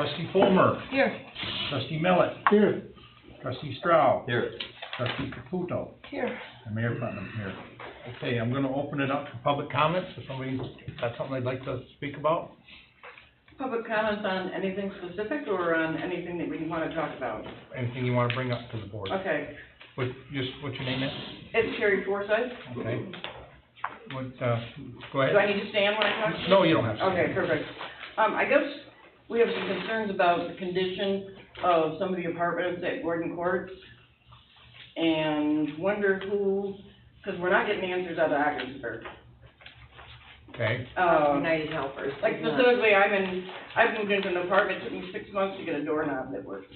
Trustee Fulmer. Here. Trustee Millet. Here. Trustee Stroud. Here. Trustee Caputo. Here. And Mayor Putnam here. Okay, I'm gonna open it up for public comments. If somebody's got something they'd like to speak about. Public comments on anything specific or on anything that we want to talk about? Anything you wanna bring up to the board? Okay, What's your name is? it's Carrie Forsythe. Okay. What, go Do I ahead. need to stand when I talk? No, you don't have to. Okay, perfect. I guess we have some concerns about the condition of some of the apartments at Gordon Court, and wonder who, because we're not getting answers out of Ogdensburg. Okay. United Helpers. Like specifically, I've moved into an apartment, it took me 6 months to get a doorknob that works.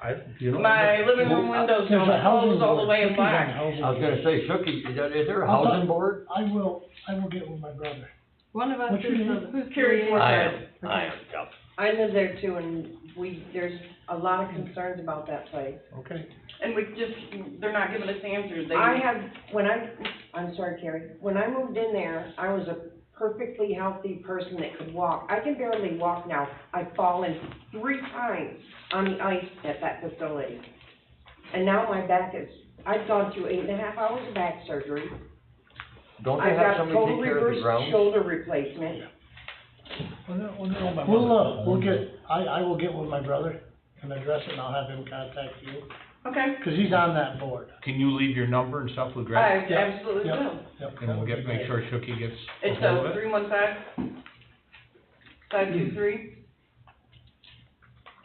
My living room windows There's don't a housing close all the board. way in Shookie's on black. housing I was board. gonna say, Shooky, is there a housing board? I will get with my brother. One of us What's your is, name? who's Carrie Carrie? I Forsythe. am, yep. I live there too, and there's a lot of concerns about that place. Okay. And they're not giving us answers. I'm sorry, Carrie, when I moved in there, I was a perfectly healthy person that could walk. I can barely walk now. I've fallen 3 times on the ice at that facility. And now my back I've gone through 8.5 hours of back surgery. Don't they I've have got somebody total take care of the reverse grounds? shoulder replacement. I will get with my brother and address it, and I'll have him contact you, Okay. because he's on that board. Can you leave your number and stuff with Greg? I Yeah. absolutely Yep. will. Yep. And we'll make sure Shooky gets a It's hold of it.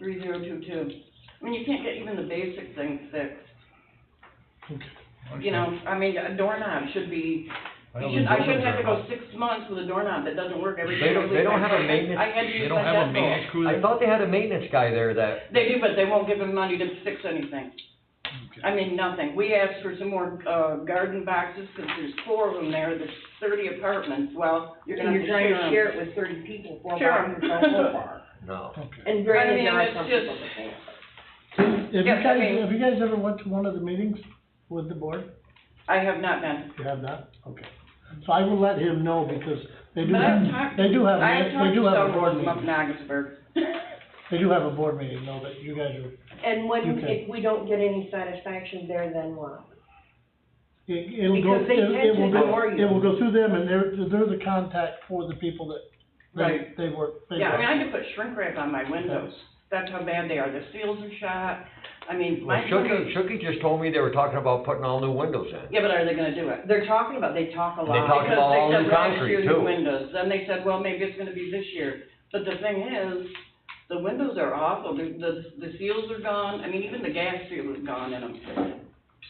315-523-3022. I mean, you can't get even the basic things fixed. You know, I mean, a doorknob should be, I shouldn't have to go 6 months with a doorknob that doesn't work every day. They don't have a maintenance, I had to They use don't my have a desk maintenance crew I there? thought they had a maintenance guy there that, They do, but they won't give him money to fix anything. I mean, nothing. We asked for some more, garden boxes, because there's 4 of them there, there's 30 apartments. Well, you're gonna And have you're to trying to share them. it with 30 people, 4 Share 'em. boxes don't go far. no. Okay. And granted, there are it's some just- people that can't. Yes, I mean- Have you guys ever went to one of the meetings with the board? I have not been. You have not? Okay. So I will let him know, because they do But I've have, talked, they do have, I have they talked do to have a several board of them up meeting. in Ogdensburg. They do have a board meeting, though, that you guys are, And Okay. if we don't get any satisfaction there, then what? it'll go, Because they tend it will to ignore go, you. it will go through them, and they're the contact for the people that Right. they work. Yeah, I mean, I could put shrink wrap on my windows. That's how bad they are. The seals are shot. I mean, Well, my windows. Shooky just told me they were talking about putting all new windows in. Yeah, but are they gonna do it? They talk a lot. They talk Because about all they new said last concrete, year, too. new windows. Then they said, well, maybe it's gonna be this year. But the thing is, the windows are awful. The seals are gone. I mean, even the gas seal is gone in them.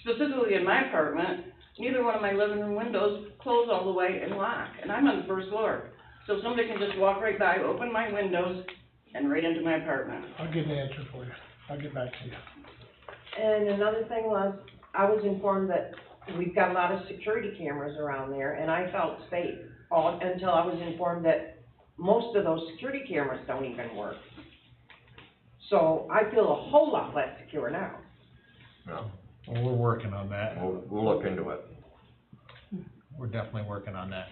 Specifically in my apartment, neither one of my living room windows close all the way and lock. And I'm on the 1st floor. So somebody can just walk right by, open my windows, and right into my apartment. I'll get an answer for you. I'll get back to you. And another thing was, I was informed that we've got a lot of security cameras around there, and I felt safe until I was informed that most of those security cameras don't even work. So I feel a whole lot less secure now. No, Well, we're working on that. we'll look into it. We're definitely working on that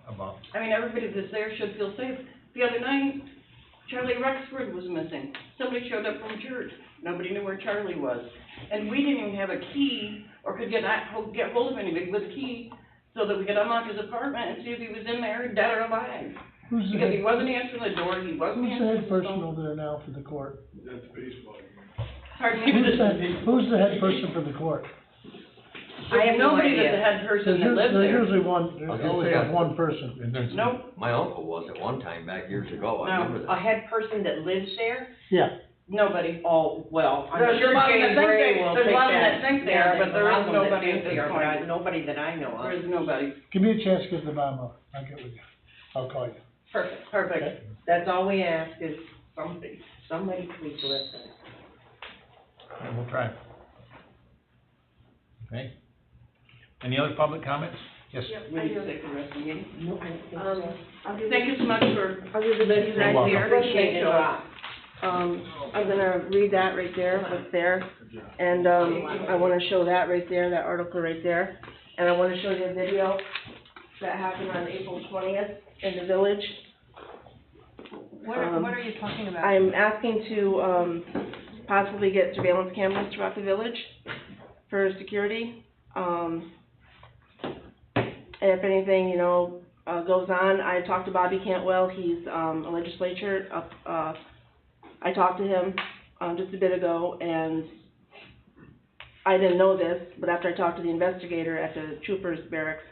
about. I mean, everybody that's there should feel safe. The other night, Charlie Rexford was missing. Somebody showed up from church. Nobody knew where Charlie was. And we didn't even have a key or could get hold of anybody with a key so that we could unlock his apartment and see if he was in there, dead or alive. Who's the Because he head, wasn't answering the door, he wasn't who's the answering head the person phone. over there now for the court? Pardon me? Who's the head person for the court? I have There's no nobody idea. that's the head person that lives There's there. usually one, I was there's gonna always say, have one person. And there's. Nope, My uncle was at one time back years ago, I No. remember A that. head person that lives there? Yeah, nobody. Oh, well, I'm There's sure a lot of Jane that think Gray they- will there's a take lot of that. that think they are, Yeah, but there there's a is lot of them that nobody think at this they are, but point. nobody that I know There of. is nobody. give me a chance to get the bottom of it. I'll get with you. I'll call you. Perfect. Perfect. That's all we ask is somebody please listen. And we'll try. Okay. Any other public comments? Yes. We need to take the rest of the meeting. No, I don't think so. Thank you so much for. I'll give the ladies right welcome. here. Appreciate it a lot. I'm gonna read that right there, what's there, and, I wanna show that right there, that article right there, and I wanna show you a video that happened on April 20th in the village. What are you talking about? I'm asking to, possibly get surveillance cameras throughout the village for security. If anything, you know, goes on, I talked to Bobby Cantwell, he's, a legislator, I talked to him, just a bit ago, and I didn't know this, but after I talked to the investigator at the troopers barracks,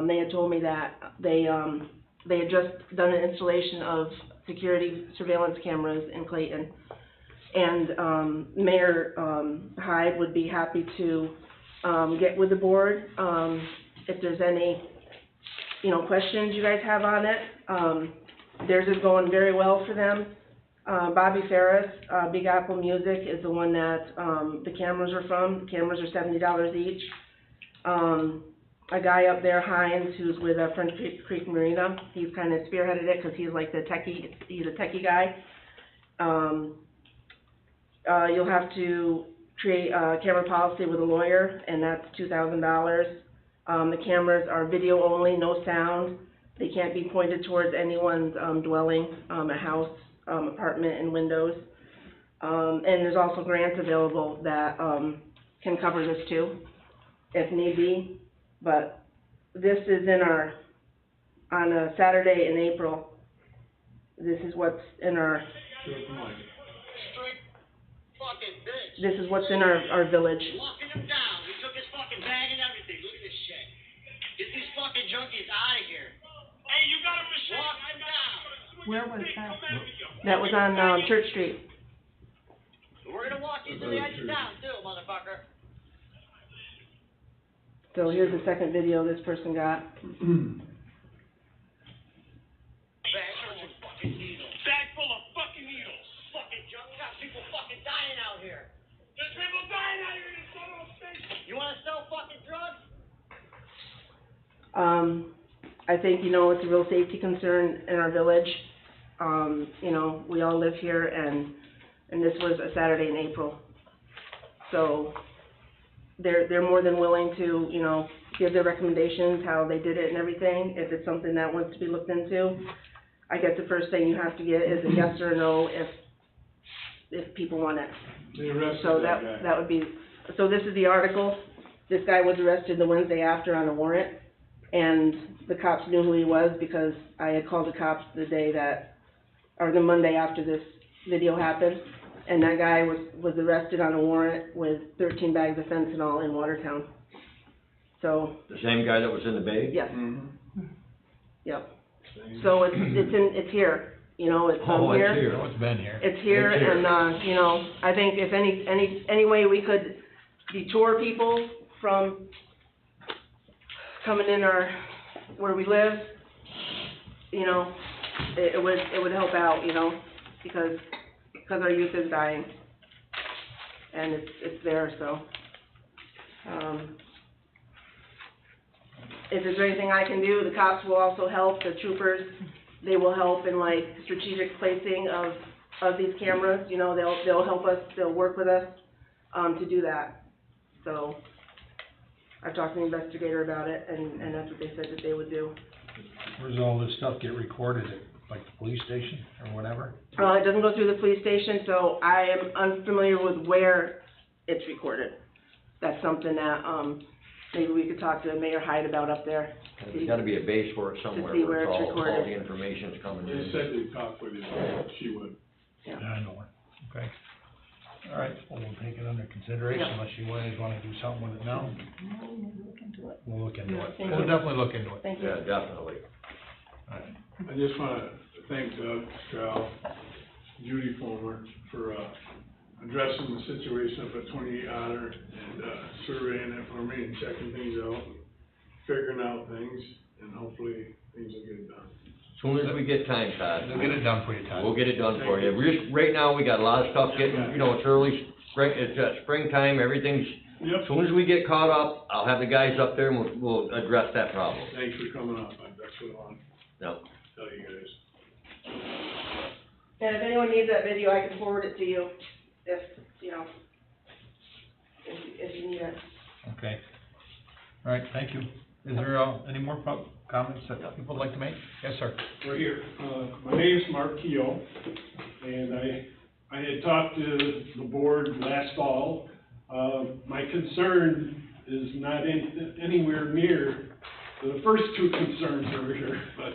they had told me that they had just done an installation of security surveillance cameras in Clayton. And, Mayor, Hyde would be happy to, get with the board, if there's any, you know, questions you guys have on it. Theirs is going very well for them. Bobby Ferris, Big Apple Music is the one that, the cameras are from. The cameras are $70 each. A guy up there, Hines, who's with Front Creek Marina, he's kind of spearheaded it, because he's like the techie, he's a techie guy. You'll have to create a camera policy with a lawyer, and that's $2,000. The cameras are video only, no sound. They can't be pointed towards anyone's, dwelling, a house, apartment, and windows. And there's also grants available that, can cover this too, if need be. But this is in our, on a Saturday in April, this is what's in our, this is what's in our village. Locking him down. We took his fucking bag and everything. Look at this shit. Get these fucking junkies out of here. Hey, you got him to lock him down. Where was that? That was on, Church Street. We're gonna walk you to the edge of town too, motherfucker. So here's the second video this person got. Bag full of fucking needles. Bag full of fucking needles. Fucking junk. We got people fucking dying out here. There's people dying out here in this son of a bitch. You wanna sell fucking drugs? I think, you know, it's a real safety concern in our village. You know, we all live here, and this was a Saturday in April. So, they're more than willing to, you know, give their recommendations, how they did it and everything, if it's something that wants to be looked into. I guess the first thing you have to get is a yes or a no if people want it. They arrested So that guy. that would be, so this is the article. This guy was arrested the Wednesday after on a warrant, and the cops knew who he was because I had called the cops the day that, or the Monday after this video happened, and that guy was arrested on a warrant with 13 bags of fentanyl in Watertown. So, The same guy that was in the bay? yes, Mm-hmm. yep. So it's here, you know, it's Oh, here. it's here. Oh, it's been here. It's here, It's here. and, you know, I think if any way we could detour people from coming in where we live, you know, it would help out, you know, because our youth is dying, and it's there, so. If there's anything I can do, the cops will also help, the troopers, they will help in like strategic placing of these cameras, you know, they'll help us, they'll work with us, to do that. So, I've talked to the investigator about it, and that's what they said that they would do. Where's all this stuff get recorded at, like the police station or whatever? It doesn't go through the police station, so I am unfamiliar with where it's recorded. That's something that, maybe we could talk to Mayor Hyde about up there. There's gotta be a base for it somewhere, see where where it's all recorded. the information's coming They in. said they'd talk with you, she would. Yeah. Yeah, I know her. Okay. All right, well, we'll take it under consideration Yeah. unless you guys wanna do something with it now. We'll look into it. Thank We'll you. definitely look into it. Thank you. Yeah, definitely. All right. I just wanna thank Doug, Cal, Judy Fulmer for, addressing the situation up at 28 Otter and, surveying it for me and checking things out, and figuring out things, and hopefully things will get done. As soon as we get time, Todd. We'll get it done for you, Todd. We'll get it done for you. We're just, right now, we got a lot of stuff getting, you know, it's early spring, it's, springtime, everything's, Yep, as soon as we get caught up, I'll have the guys up there and we'll address that problem. thanks for coming up, that's what I want No. to tell you guys. And if anyone needs that video, I can forward it to you, if, you know, if you need it. Okay. All right, thank you. Is there, any more comments that people would like to make? Yes, sir. We're here. My name's Mark Keough, and I had talked to the board last fall. My concern is not anywhere near the first two concerns over here, but,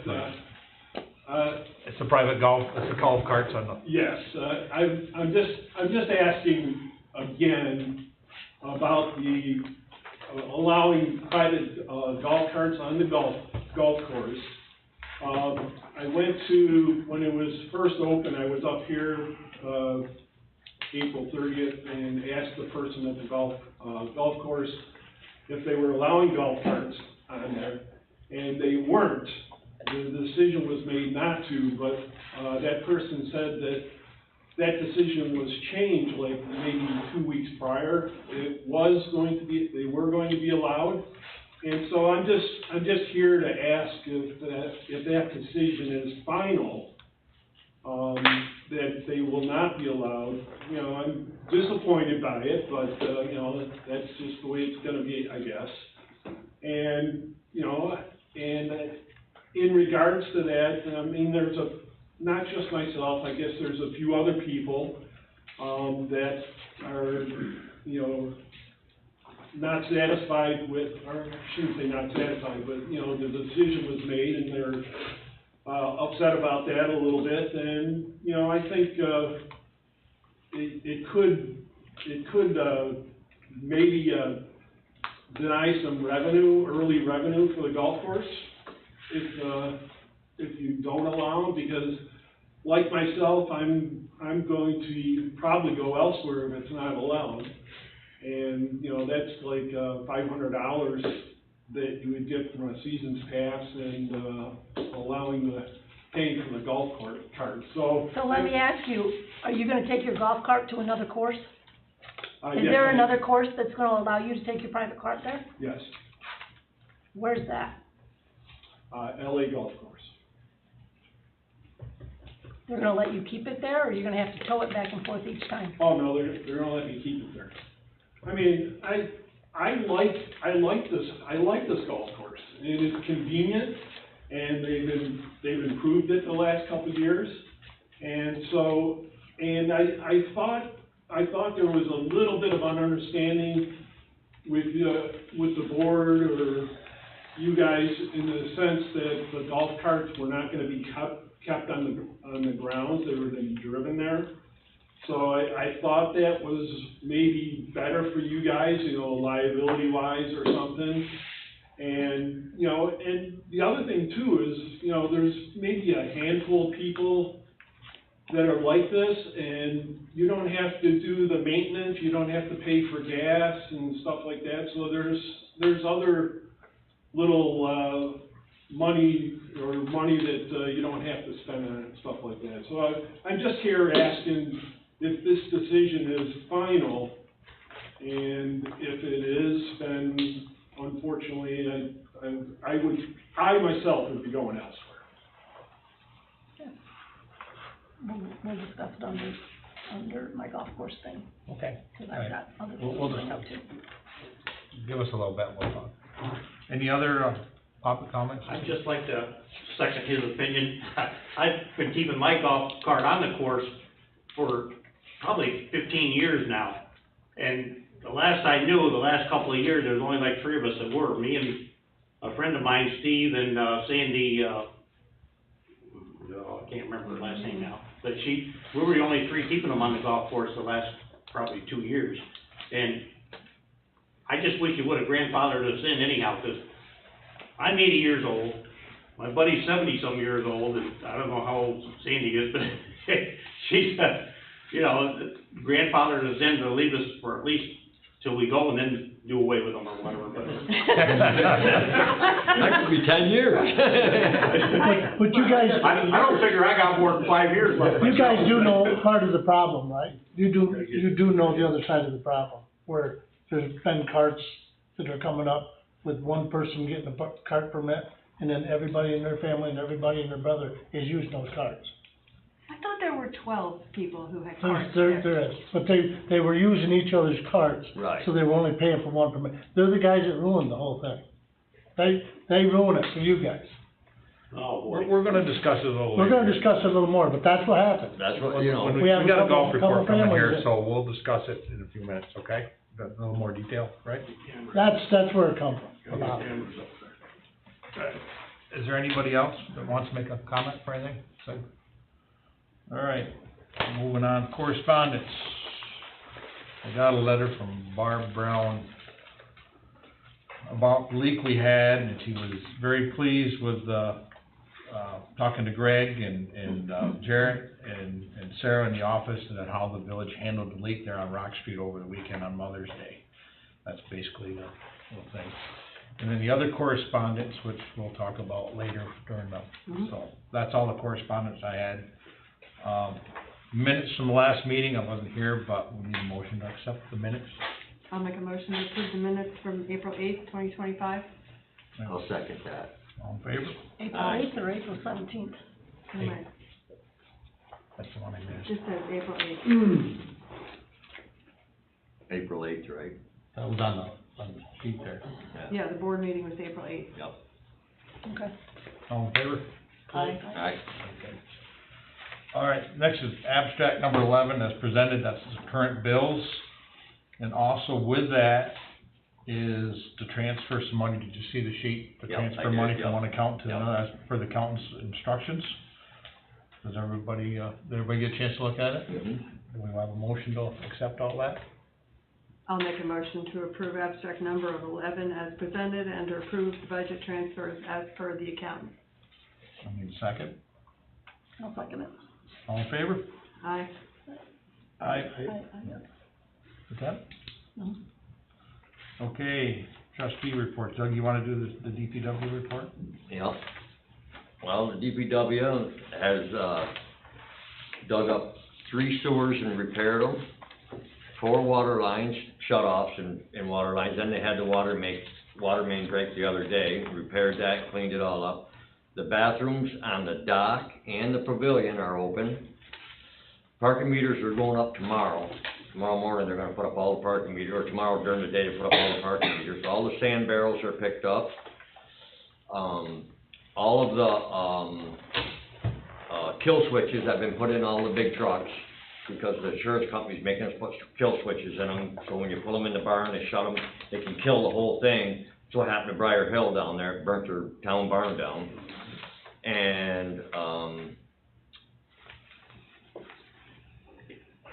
It's a private golf, it's a golf carts on the, yes, I'm just asking again about the allowing private golf carts on the golf course. I went to, when it was first open, I was up here, April 30th, and asked the person at the golf course if they were allowing golf carts on there, and they weren't. The decision was made not to, but that person said that that decision was changed like maybe 2 weeks prior. It was going to be, they were going to be allowed. And so I'm just here to ask if that decision is final, that they will not be allowed. You know, I'm disappointed by it, but, you know, that's just the way it's gonna be, I guess. And, you know, and in regards to that, I mean, there's not just myself, I guess there's a few other people, that are, you know, not satisfied with, or I shouldn't say not satisfied, but, you know, the decision was made and they're, upset about that a little bit. And, you know, I think, it could, maybe, deny some revenue, early revenue for the golf course, if you don't allow them, because like myself, I'm going to probably go elsewhere if it's not allowed. And, you know, that's like, $500 that you would get from a season's pass and, allowing paying for the golf cart, so. So let me ask you, are you gonna take your golf cart to another course? Is yes, there another course that's gonna allow you to take your private cart there? Yes, Where's that? LA golf course. They're gonna let you keep it there, or you're gonna have to tow it back and forth each time? Oh, no, they're gonna let me keep it there. I mean, I like this golf course. It is convenient, and they've improved it the last couple of years. And so, and I thought there was a little bit of an understanding with the board or you guys in the sense that the golf carts were not gonna be kept on the grounds, they were gonna be driven there. So I thought that was maybe better for you guys, you know, liability-wise or something. And, you know, and the other thing too is, you know, there's maybe a handful of people that are like this, and you don't have to do the maintenance, you don't have to pay for gas and stuff like that. So there's other little, money that, you don't have to spend on it and stuff like that. So I'm just here asking if this decision is final, and if it is, then unfortunately, I myself would be going elsewhere. We'll discuss it under my golf course thing, okay. because All right. I've got other We'll people to bring up just- too. Give us a little bit, we'll talk. Any other, public comments? I'd just like to second his opinion. I've been keeping my golf cart on the course for probably 15 years now. And the last I knew, the last couple of years, there was only like 3 of us that were. Me and a friend of mine, Steve, and Sandy, I can't remember her last name now. But we were the only 3 keeping them on the golf course the last probably 2 years. And I just wish you would have grandfathered us in anyhow, because I'm 80 years old, my buddy's 70-some years old, and I don't know how old Sandy is, but she's, you know, grandfathered us in to leave us for at least till we go and then do away with them or whatever, but. That could be 10 years. But you guys, I don't figure I got more than 5 years left. you guys do know part of the problem, right? You do know the other side of the problem, where there's been carts that are coming up with one person getting a cart permit, and then everybody in their family and everybody and their brother is using those carts. I thought there were 12 people who had There, carts there. there is, but they were using each other's carts. Right. So they were only paying for one permit. They're the guys that ruined the whole thing. they ruin it for you guys. Oh, boy. We're gonna discuss it a little We're later. gonna discuss it a little more, but that's what happened. That's what, you know, When We have we got a a golf couple report coming here, families so we'll discuss it in a few minutes, okay? Got a little more detail, right? That's where it comes from, Got about those it. cameras up there. Is there anybody else that wants to make a comment for anything? All right, moving on, correspondence. I got a letter from Barb Brown about the leak we had, and she was very pleased with, talking to Greg and Jarrett and Sarah in the office, and then how the village handled the leak there on Rock Street over the weekend on Mother's Day. That's basically the whole thing. And then the other correspondence, which we'll talk about later during the, so, that's all the correspondence I had. Minutes from the last meeting, I wasn't here, but we need a motion to accept the minutes. I'll make a motion to approve the minutes from April 8th, 2025. I'll second that. All in favor? April 8th or April 17th? Anyway, That's the one I it missed. just says April 8th. April 8th, right? That was on the sheet there. Yeah, the board meeting was April 8th. Yep. Okay. All in favor? Aye. Aye. Okay. All right, next is abstract number 11 as presented, that's the current bills. And also with that is to transfer some money, did you see the sheet? To Yep, I transfer did, money from yep. one account to Yep. another, as per the accountant's instructions. Does everybody get a chance to look at it? Mhm. Do we have a motion to accept all that? I'll make a motion to approve abstract number of 11 as presented and to approve the budget transfers as per the accountant. I need a second. I'll second it. All in favor? Aye. Aye. Aye. With that? No. Okay, trustee report. Doug, you wanna do the DPW report? Yep. Well, the DPW has, dug up 3 sewers and repaired them, 4 water lines, shut-offs and water lines, then they had the water main break the other day, repaired that, cleaned it all up. The bathrooms on the dock and the pavilion are open. Parking meters are going up tomorrow. Tomorrow morning, they're gonna put up all the parking meters, or tomorrow during the day, they put up all the parking meters. All the sand barrels are picked up. All of the, kill switches have been put in all the big trucks, because the insurance company's making us put kill switches in them, so when you pull them in the barn, they shut them, they can kill the whole thing. That's what happened to Briar Hill down there, it burnt their town barn down. And,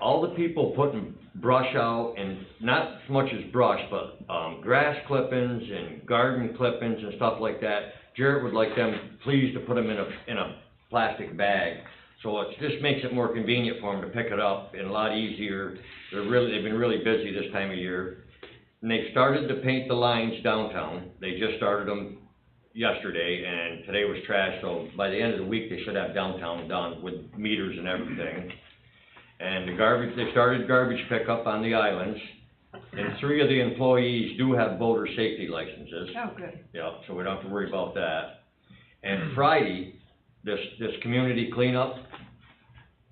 all the people putting brush out, and not so much as brush, but, grass clippings and garden clippings and stuff like that, Jarrett would like them, please, to put them in a plastic bag. So it just makes it more convenient for them to pick it up and a lot easier. They've been really busy this time of year. And they've started to paint the lines downtown. They just started them yesterday, and today was trash, so by the end of the week, they should have downtown done with meters and everything. And they started garbage pickup on the islands, and 3 of the employees do have boater safety licenses. Oh, good. Yeah, so we don't have to worry about that. And Friday, this community cleanup,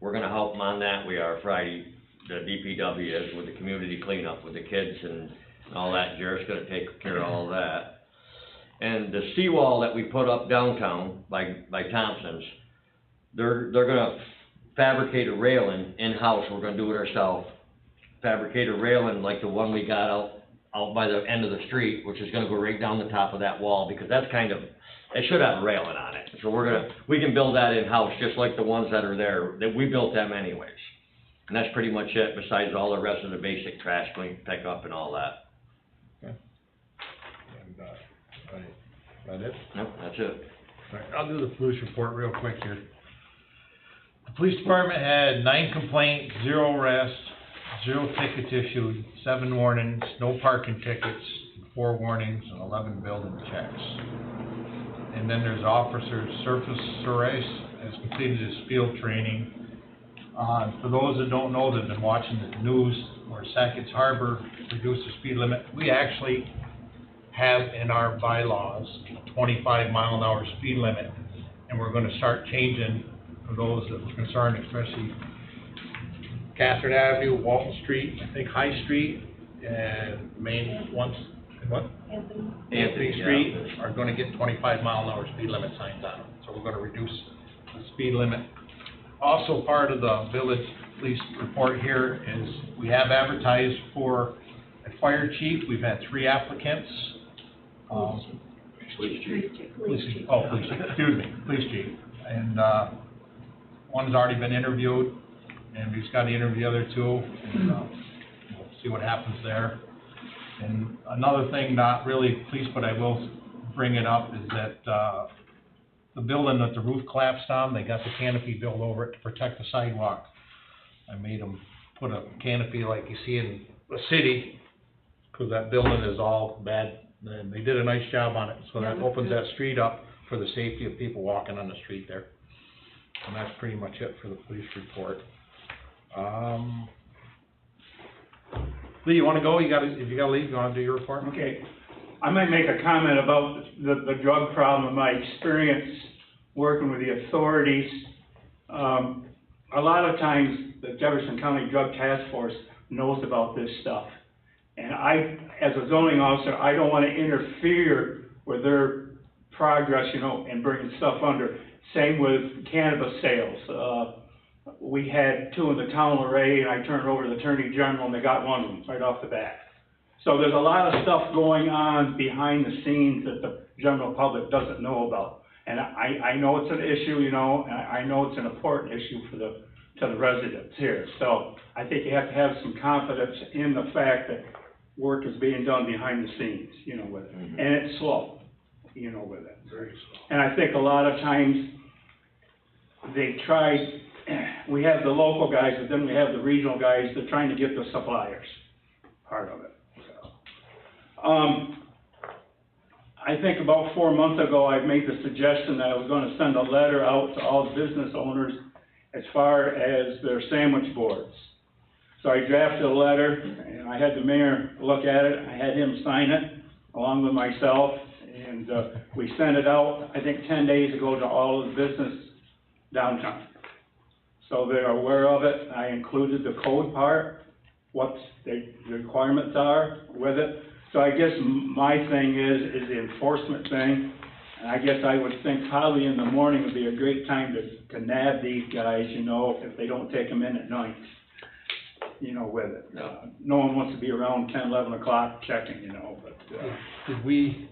we're gonna help them on that, we are, Friday, the DPW is, with the community cleanup, with the kids and all that, Jared's gonna take care of all that. And the seawall that we put up downtown by Thompson's, they're gonna fabricate a railing in-house, we're gonna do it ourselves. Fabricate a railing like the one we got out by the end of the street, which is gonna go right down the top of that wall, because that's kind of, it should have a railing on it. So we can build that in-house, just like the ones that are there, that we built them anyways. And that's pretty much it, besides all the rest of the basic trash clean, pick up and all that. And, that it? Yep, that's it. All right, I'll do the police report real quick here. The police department had 9 complaints, 0 arrests, 0 tickets issued, 7 warnings, no parking tickets, 4 warnings, and 11 building checks. And then there's Officer Surface Suarez has completed his field training. For those that don't know, that have been watching the news, where Sackett's Harbor reduced the speed limit, we actually have in our bylaws a 25-mile-an-hour speed limit, and we're gonna start changing for those that was concerned, especially Catherine Avenue, Walton Street, I think High Street, and Main, once what? Anthony Street are gonna get 25-mile-an-hour speed limit signs on them, so we're gonna reduce the speed limit. Also, part of the village police report here is we have advertised for a fire chief. We've had 3 applicants. Police chief, police chief. And, one's already been interviewed, and we've got to interview the other 2, and, we'll see what happens there. And another thing, not really police, but I will bring it up, is that, the building that the roof collapsed on, they got the canopy built over it to protect the sidewalk. I made them put a canopy like you see in the city, because that building is all bad, and they did a nice job on it, so that opens that street up for the safety of people walking on the street there. And that's pretty much it for the police report. Lee, you wanna go? If you gotta leave, you wanna do your report? Okay, I might make a comment about the drug problem, my experience working with the authorities. A lot of times, the Jefferson County Drug Task Force knows about this stuff. And I, as a zoning officer, I don't wanna interfere with their progress, you know, and bringing stuff under. Same with cannabis sales. We had 2 in the town of Ray, and I turned it over to the Attorney General, and they got 1 of them right off the bat. So there's a lot of stuff going on behind the scenes that the general public doesn't know about. And I know it's an issue, you know, and I know it's an important issue to the residents here. So I think you have to have some confidence in the fact that work is being done behind the scenes, you know, with it. And it's slow, you know, with it. Very slow. And I think a lot of times they try, we have the local guys, but then we have the regional guys, they're trying to get the suppliers, part of it. I think about 4 months ago, I made the suggestion that I was gonna send a letter out to all the business owners as far as their sandwich boards. So I drafted a letter, and I had the mayor look at it, I had him sign it, along with myself, and, we sent it out, I think 10 days ago, to all of the business downtown. So they're aware of it. I included the code part, what the requirements are with it. So I guess my thing is the enforcement thing, and I guess I would think probably in the morning would be a great time to nab these guys, you know, if they don't take them in at night, you know, with it. No one wants to be around 10, 11 o'clock checking, you know, but, Did we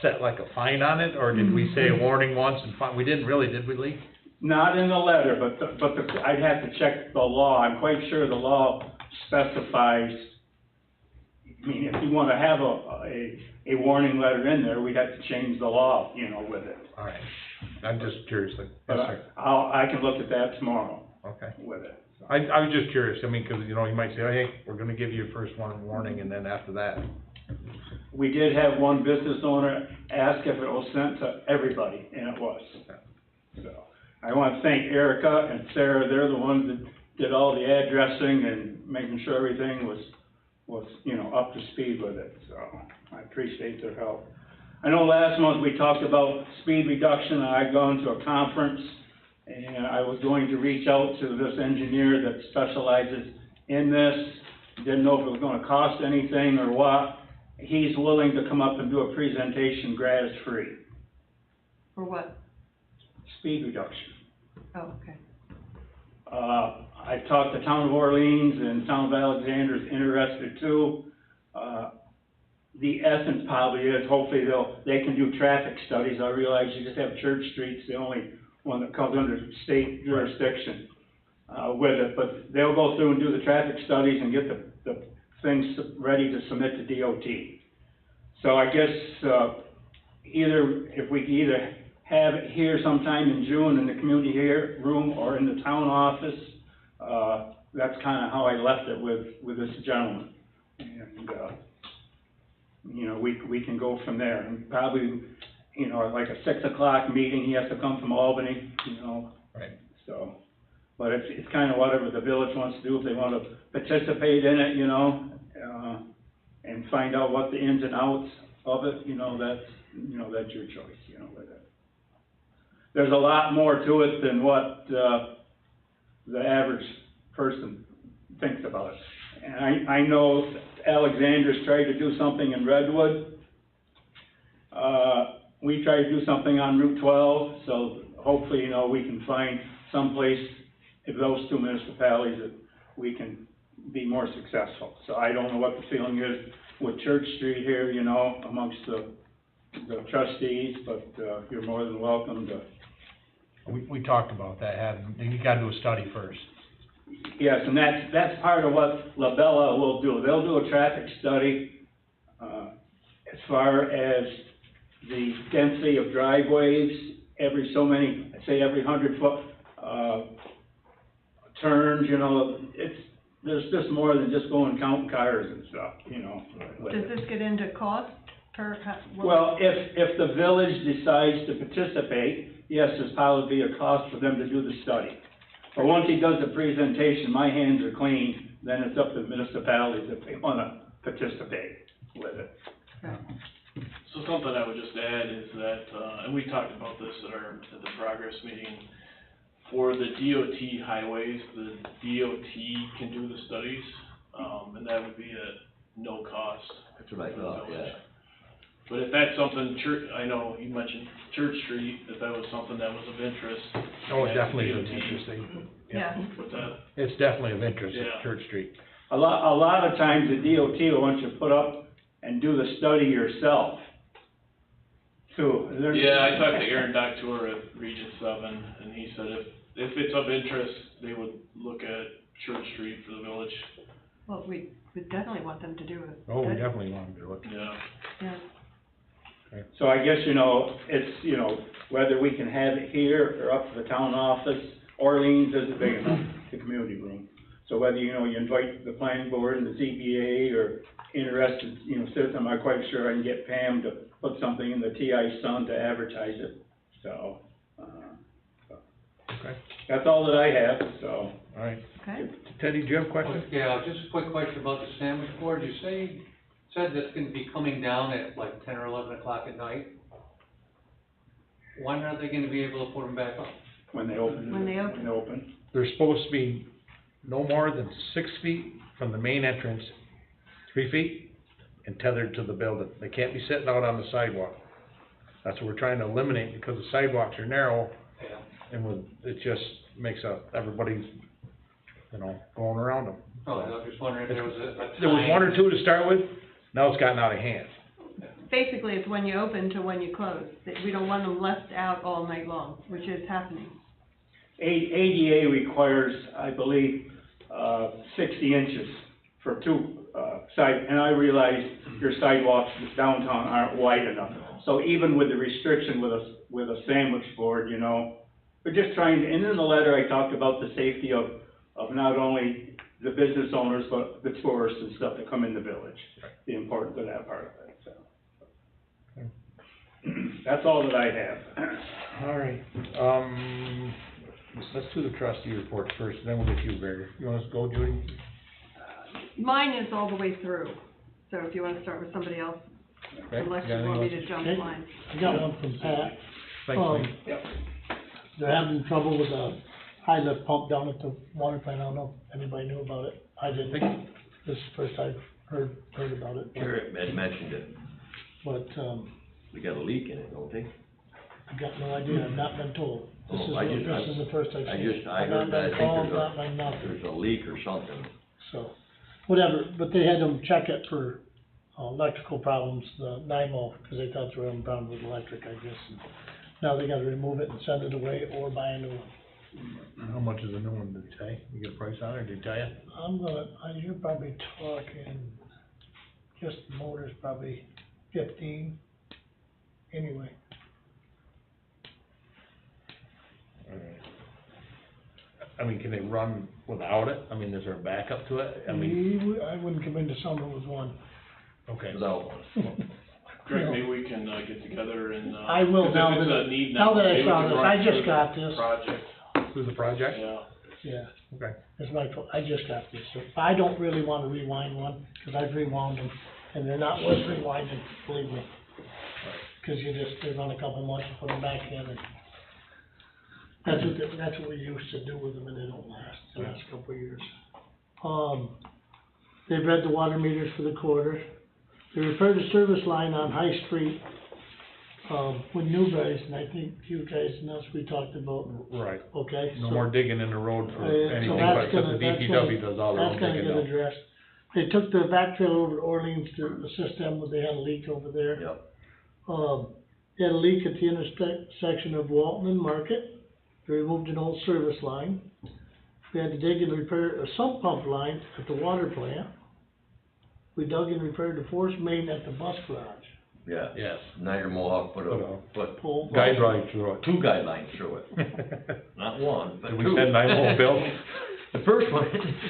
set like a fine on it, or did we say a warning once and fine? We didn't really, did we, Lee? not in the letter, I'd have to check the law. I'm quite sure the law specifies, I mean, if you wanna have a warning letter in there, we'd have to change the law, you know, with it. All right, I'm just curious, like, yes, But sir. I can look at that tomorrow Okay. with it. I was just curious, I mean, 'cause, you know, you might say, hey, we're gonna give you your first warning, and then after that. We did have one business owner ask if it was sent to everybody, and it was. So, I wanna thank Erica and Sarah, they're the ones that did all the addressing and making sure everything was, you know, up to speed with it, so I appreciate their help. I know last month we talked about speed reduction, and I'd gone to a conference, and I was going to reach out to this engineer that specializes in this, didn't know if it was gonna cost anything or what. He's willing to come up and do a presentation gratis free, For what? speed reduction. Oh, okay. I talked to Town of Orleans, and Town of Alexandria is interested too. The essence probably is, hopefully they can do traffic studies. I realize you just have Church Street's the only one that comes under state jurisdiction, with it, but they'll go through and do the traffic studies and get the things ready to submit to DOT. So I guess, if we could either have it here sometime in June in the community here room or in the town office, that's kinda how I left it with this gentleman. And, you know, we can go from there, and probably, you know, like a 6 o'clock meeting, he has to come from Albany, you know. Right. So, but it's kinda whatever the village wants to do, if they wanna participate in it, you know, and find out what the ins and outs of it, you know, that's your choice, you know, with it. There's a lot more to it than what, the average person thinks about it. And I know Alexandra's tried to do something in Redwood. We tried to do something on Route 12, so hopefully, you know, we can find someplace in those two municipalities that we can be more successful. So I don't know what the feeling is with Church Street here, you know, amongst the trustees, but, you're more than welcome to. We talked about that, you gotta do a study first. Yes, and that's part of what Labella will do. They'll do a traffic study, as far as the density of driveways, every so many, say every 100-foot, turns, you know, there's just more than just going counting cars and stuff, you know. Does this get into cost per, Well, if the village decides to participate, yes, there's probably a cost for them to do the study. But once he does the presentation, my hands are clean, then it's up to the municipalities if they wanna participate with it. So something I would just add is that, and we talked about this at the progress meeting, for the DOT highways, the DOT can do the studies, and that would be at no cost. That's what I thought, yeah. But if that's something, I know you mentioned Church Street, if that was something that was of interest. Oh, it definitely is DOT. interesting. yeah, What's that? It's definitely of interest Yeah. at Church Street. A lot of times the DOT will want you to put up and do the study yourself, too. Yeah, I talked to Aaron Doctor at Region 7, and he said if it's of interest, they would look at Church Street for the village. well, we definitely want them to do it. Oh, we definitely want to do it. Yeah. Yeah, So I guess, you know, it's, you know, whether we can have it here or up to the town office, Orleans isn't big enough, the community room. So whether, you know, you invite the planning board and the ZBA or interested, you know, citizen, I'm not quite sure I can get Pam to put something in the TI Sun to advertise it, so, Okay, that's all that I have, so. all right. okay. Teddy, do you have a question? Yeah, just a quick question about the sandwich board. You said that's gonna be coming down at like 10 or 11 o'clock at night. When are they gonna be able to put them back up? When they open. When they open. They're supposed to be no more than 6 feet from the main entrance, 3 feet, and tethered to the building. They can't be sitting out on the sidewalk. That's what we're trying to eliminate, because the sidewalks are narrow, Yeah. and it just makes everybody, you know, going around them. Oh, I was just wondering if there was a time. There was 1 or 2 to start with, now it's gotten out of hand. Basically, it's when you open to when you close. We don't want them left out all night long, which is happening. ADA requires, I believe, 60 inches for 2 and I realize your sidewalks downtown aren't wide enough. So even with the restriction with a sandwich board, you know, we're just trying to, and in the letter I talked about the safety of not only the business owners, but the tourists and stuff that come in the village, the importance of that part of it, so. That's all that I have. All right, let's do the trustee reports first, then we'll get you, Barry. You want us to go, Judy? Mine is all the way through, so if you wanna start with somebody else, Okay, unless got you want me anything to jump Okay. line. I got one from Pat. Thanks, Lee. They're having trouble with a high lift pump down at the water plant. I don't know if anybody knew about it. I didn't. This is the first I've heard about it. Garrett had mentioned it. But, We got a leak in it, don't they? I got no idea. I've not been told. This Oh, is the first I've seen. I I've not heard that, I been think called, not been nothing. there's a leak or something. So, whatever, but they had them check it for, electrical problems, the NIMO, because they thought they were having problems with electric, I guess. And now they gotta remove it and send it away or buy a new one. How much is the new one, did he say? You get a price on it, did he tell you? You're probably talking, just the motor's probably 15, anyway. All right. I mean, can they run without it? I mean, is there a backup to it? I mean, I wouldn't come into summer with one. okay. Without one. Greg, maybe we can, get together and, I will 'cause now if it's that- a need now that I maybe we saw can this, run I just through got the this. Project, Through the project? yeah. Yeah, Okay. that's my fault, I just got this, so I don't really wanna rewind one, cause I've rewound them, and they're not worth rewinding, believe me. Cause they run a couple months, put them back in, and that's what we used to do with them, and they don't last, the last couple of years. They've read the water meters for the quarter. They repaired a service line on High Street, with Newberry's, and I think you guys and us, we talked about, Right. okay? No so- more digging in the road for So anything, that's but except gonna- the that's DPW gonna- does all their own That's gonna digging get now. addressed. They took the back trail over to Orleans to assist them when they had a leak over there. Yep. They had a leak at the intersection of Walton and Market. They removed an old service line. We had to dig and repair a sump pump line at the water plant. We dug and repaired the force main at the bus garage. Yeah. Yes. Niagara Mohawk put Pole. Guide right through it. two guidelines through it, not one, but Did two. we send 911 bill? The first one,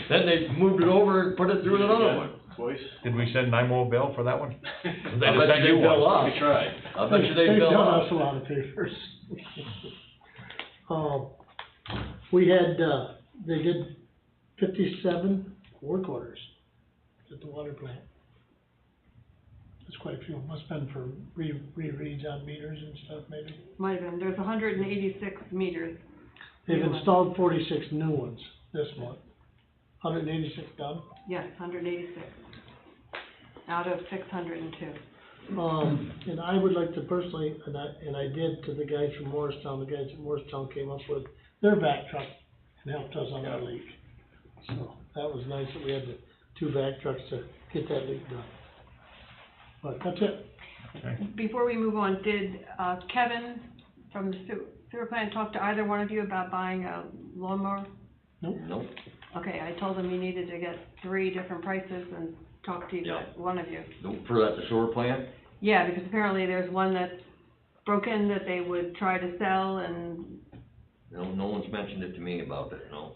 then they moved it over and put it through another one. Voice? Did we send 911 bill for that one? They I just bet sent you you they bill one. us. We tried. I bet you they They've bill done us. us a lot of papers. We had, they did 57 work orders at the water plant. That's quite a few, must have been for rereads on meters and stuff, maybe. Might have been, there's 186 meters. They've New ones. installed 46 new ones this month. 186 done. Yes, 186, out of 602. And I would like to personally, and I did to the guys from Morristown, the guys at Morristown came up with their back truck and helped us on our leak. So that was nice that we had the 2 back trucks to get that leak done. But that's it. Before we move on, did Kevin from the sewer plant talk to either one of you about buying a lawnmower? Nope. Okay, I told him you needed to get 3 different prices and talk to you, Yeah. one of you. For that, the sewer plant? Yeah, because apparently there's one that's broken that they would try to sell and, No one's mentioned it to me about it, no.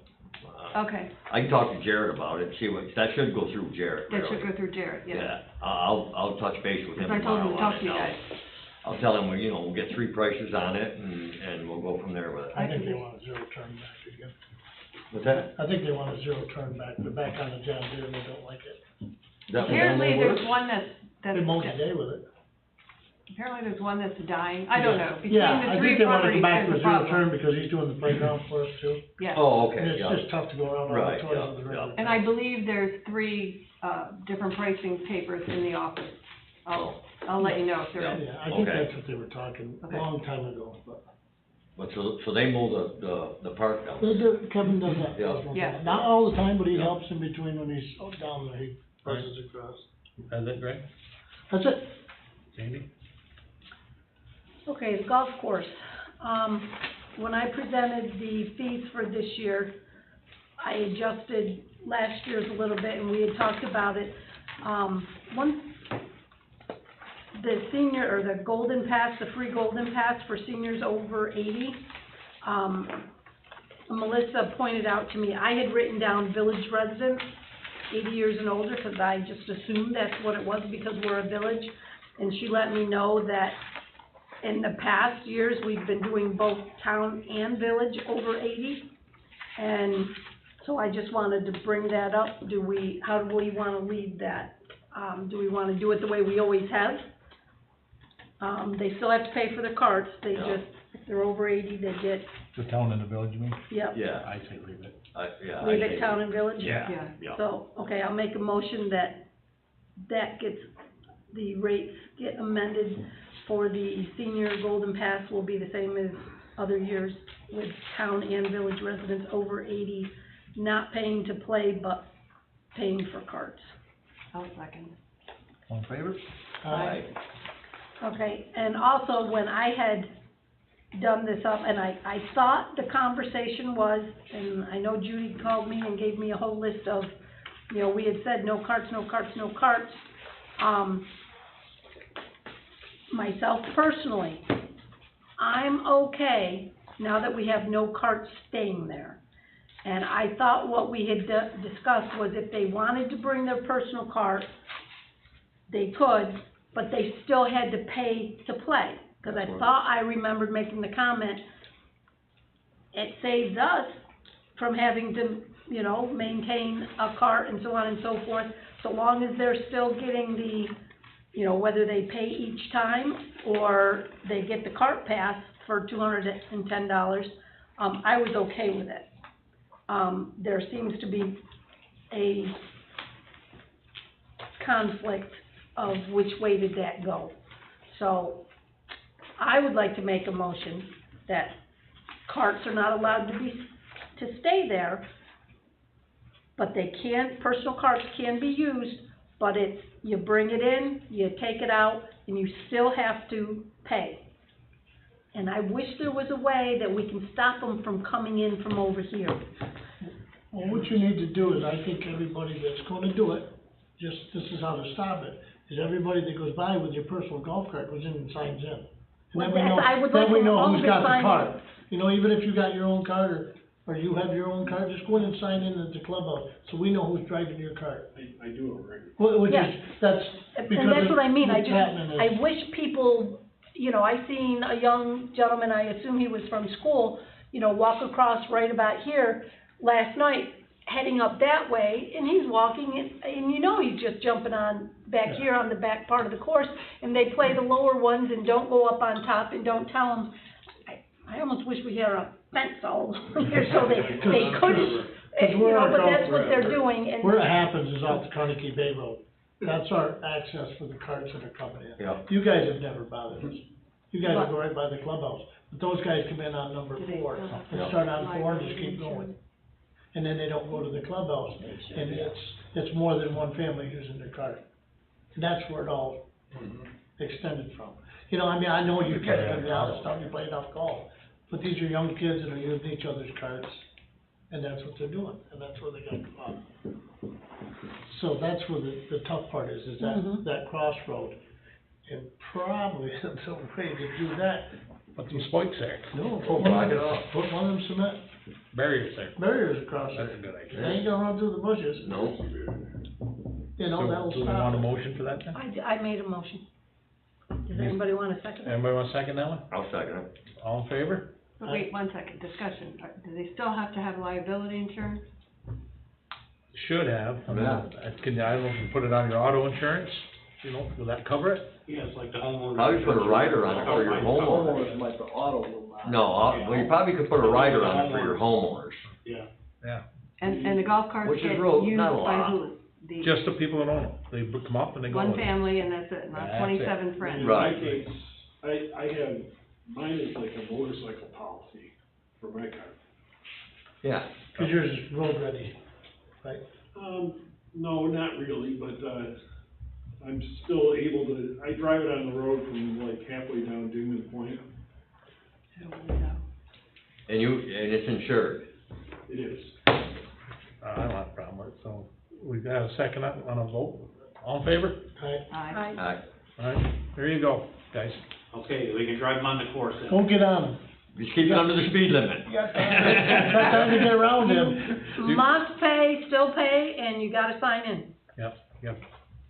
okay, I can talk to Jared about it, see what, that should go through Jared, that really. should go through Jared, yeah. Yeah, I'll touch base with him Because I told him to tomorrow talk on to you it. guys. I'll tell him, we'll get 3 prices on it and we'll go from there with it. I think they want a 0 turn back again. What's that? I think they want a 0 turn back, they're back on the John Deere and they don't like it. Is that the one Apparently that there's works? one that's, They mowed the day with it. apparently there's one that's dying, I don't know, between Yeah, the I 3 think they wanna properties, go back to there's a a 0 turn problem. because he's doing the playground for us too. Yeah. Oh, And okay, it's yeah. just tough to go around all Right, the toys yeah, of the yeah. river. And I believe there's 3, different pricing papers in the office. I'll let you know if there is. Yeah, I think Okay. that's what they were talking, a Okay. long time ago, but. But so they mow the park down? Kevin does that. Yeah. Yeah. Not all the time, but he Yeah. helps in between when he's down there, he buzzes across. That's it, Greg? That's it. Sandy? Okay, the golf course. When I presented the fees for this year, I adjusted last year's a little bit, and we had talked about it. The senior, or the golden pass, the free golden pass for seniors over 80, Melissa pointed out to me, I had written down village residents, 80 years and older, because I just assumed that's what it was because we're a village. And she let me know that in the past years, we've been doing both town and village over 80. And so I just wanted to bring that up. How do we want to lead that? Do we want to do it the way we always have? They still have to pay for the carts, they Yeah. just, if they're over 80, they get, The town and the village, you mean? yep. Yeah, I say leave it. Leave it town and village? Yeah. So, okay, I'll make a motion that the rates get amended for the senior golden pass will be the same as other years with town and village residents over 80, not paying to play, but paying for carts. I'll second. All in favor? Aye. Okay, and also when I had done this up, and I thought the conversation was, and I know Judy called me and gave me a whole list of, we had said no carts, no carts, no carts. Myself personally, I'm okay now that we have no carts staying there. And I thought what we had discussed was if they wanted to bring their personal cart, they could, but they still had to pay to play. Because I thought I remembered making the comment, it saves us from having to, maintain a cart and so on and so forth, so long as they're still getting the, whether they pay each time or they get the cart pass for $210, I was okay with it. There seems to be conflict of which way did that go. So, I would like to make a motion that carts are not allowed to stay there, but personal carts can be used, but you bring it in, you take it out, and you still have to pay. And I wish there was a way that we can stop them from coming in from over here. Well, what you need to do is, I think everybody that's gonna do it, this is how to stop it, is everybody that goes by with your personal golf cart goes in and signs in. And then we know, I would like then we know all who's of it got the signed in. cart. You know, even if you got your own cart, or you have your own cart, just go in and sign in at the clubhouse, so we know who's driving your cart. I do it regularly. Well, which Yeah. is, that's because And that's what I mean, what's happening is. I wish people, I seen a young gentleman, I assume he was from school, walk across right about here last night, heading up that way, and he's walking, and he's just jumping on back here on the back part of the course, and they play the lower ones and don't go up on top and don't tell them. I almost wish we had a fence all over here so they couldn't, but that's what they're doing, and. Where it happens is off the Carnegie Bay Road. That's our access for the carts that are coming in. Yeah. You guys have never bothered us. You guys go right by the clubhouse. But those guys come in on number 4, and start on 4 and just keep going. And then they don't go to the clubhouse, and it's more than one family using their cart. And that's where it all extended from. I know you guys are gonna out and stuff, you play enough golf, but these are young kids that are using each other's carts, and that's what they're doing, and that's where they got come up. So that's where the tough part is that crossroad. And probably the way to do that. Put some spikes there. No, Block it off. put one of them cement Barriers there. barriers across That's a it. good They idea. ain't gonna run through the bushes. No. That'll Do we want a stop. motion for that then? I made a motion. Does anybody want a second? Anybody want to second that one? I'll second it. All in favor? But wait, one second, discussion, do they still have to have liability insurance? Should have. I don't know if you can put it on your auto insurance, will that cover it? Yeah, it's like the homeowner. Probably put a rider on it for your homeowners. Like the auto will not. No, well, you probably could put a rider on it for your homeowners. Yeah. Yeah. And the golf carts Which is get real- used not a by lot. who? The Just the people that own them. They come up and they go. one with it. family and that's it, not That's it. 27 friends? In Right. my case, I have, mine is like a motorcycle policy for my car. Yeah. Cause yours is road ready, right? No, not really, but, I'm still able to, I drive it on the road from like halfway down Dingman Point. And it's insured. It is. I don't have a problem with it, so we've got a second on a vote. All in favor? Right? Aye. Alright. All right, there you go, guys. Okay, we can drive them on the course then. Go get on them. Just keep it under the speed limit. Got time to get around them. Must pay, still pay, and you gotta sign in. Yep.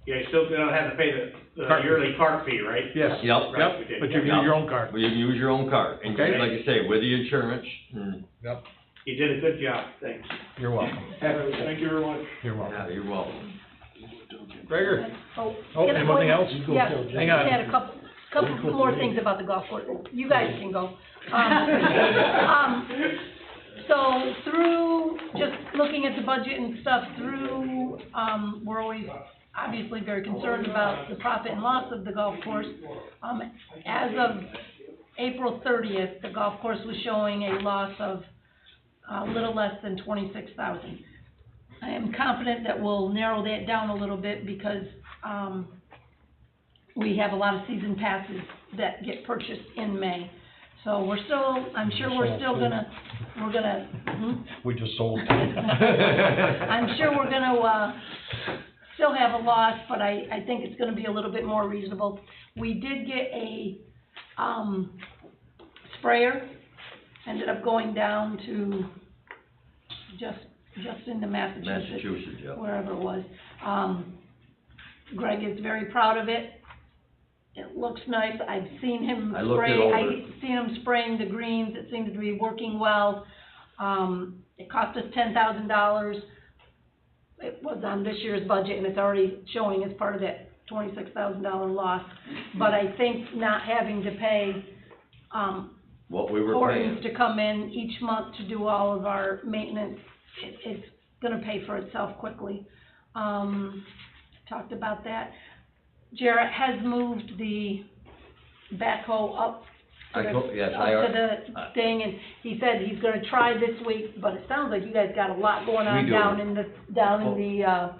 Yeah, you still don't have to pay the Cart. yearly cart fee, right? Yes. Yep. Right, we did. But you can use your own card. Well, you can use your own cart, and Okay. like you say, with the insurance, Yep. You did a good job, thanks. You're welcome. Thank you very much. You're welcome. yeah, you're welcome. Gregor? Oh, Anything wait, else? Yeah, Hang on. I had a couple more things about the golf course. You guys can go. So through, just looking at the budget and stuff, we're always obviously very concerned about the profit and loss of the golf course. As of April 30th, the golf course was showing a loss of a little less than $26,000. I am confident that we'll narrow that down a little bit because, we have a lot of season passes that get purchased in May. So I'm sure we're gonna, We just sold. I'm sure we're gonna, still have a loss, but I think it's gonna be a little bit more reasonable. We did get a, sprayer, ended up going down to just into Massachusetts, yeah. wherever it was. Greg is very proud of it. It looks nice. I've seen him I looked spray, it over. I've seen him spraying the greens. It seems to be working well. It cost us $10,000. It was on this year's budget and it's already showing as part of that $26,000 loss. But I think not having to pay, What we were Hortons paying. to come in each month to do all of our maintenance, it's gonna pay for itself quickly. talked about that. Jarrett has moved the backhoe up to the, yes, up to the thing, and he said he's gonna try this week, but it sounds like you guys got a lot going on We do. down in the,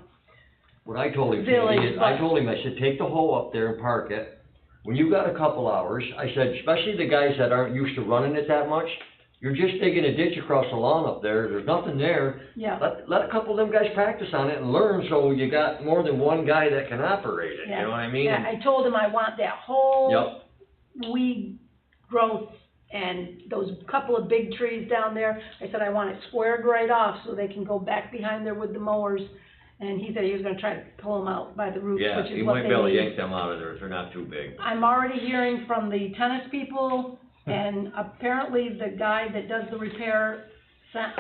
What I told him, Village, Sandy, is, I but- told him, I said, take the hoe up there and park it. When you got a couple hours, I said, especially the guys that aren't used to running it that much, you're just digging a ditch across the lawn up there, there's nothing there. yeah, Let a couple of them guys practice on it and learn, so you got more than one guy that can operate it, you Yeah. know what I mean? yeah, I told him I want that whole Yep, weed growth and those couple of big trees down there. I said I want it squared right off so they can go back behind there with the mowers. And he said he was gonna try to pull them out by the roots, yeah, which you is what might they be able to need. yank them out of there if they're not too big. I'm already hearing from the tennis people, and apparently the guy that does the repair sent,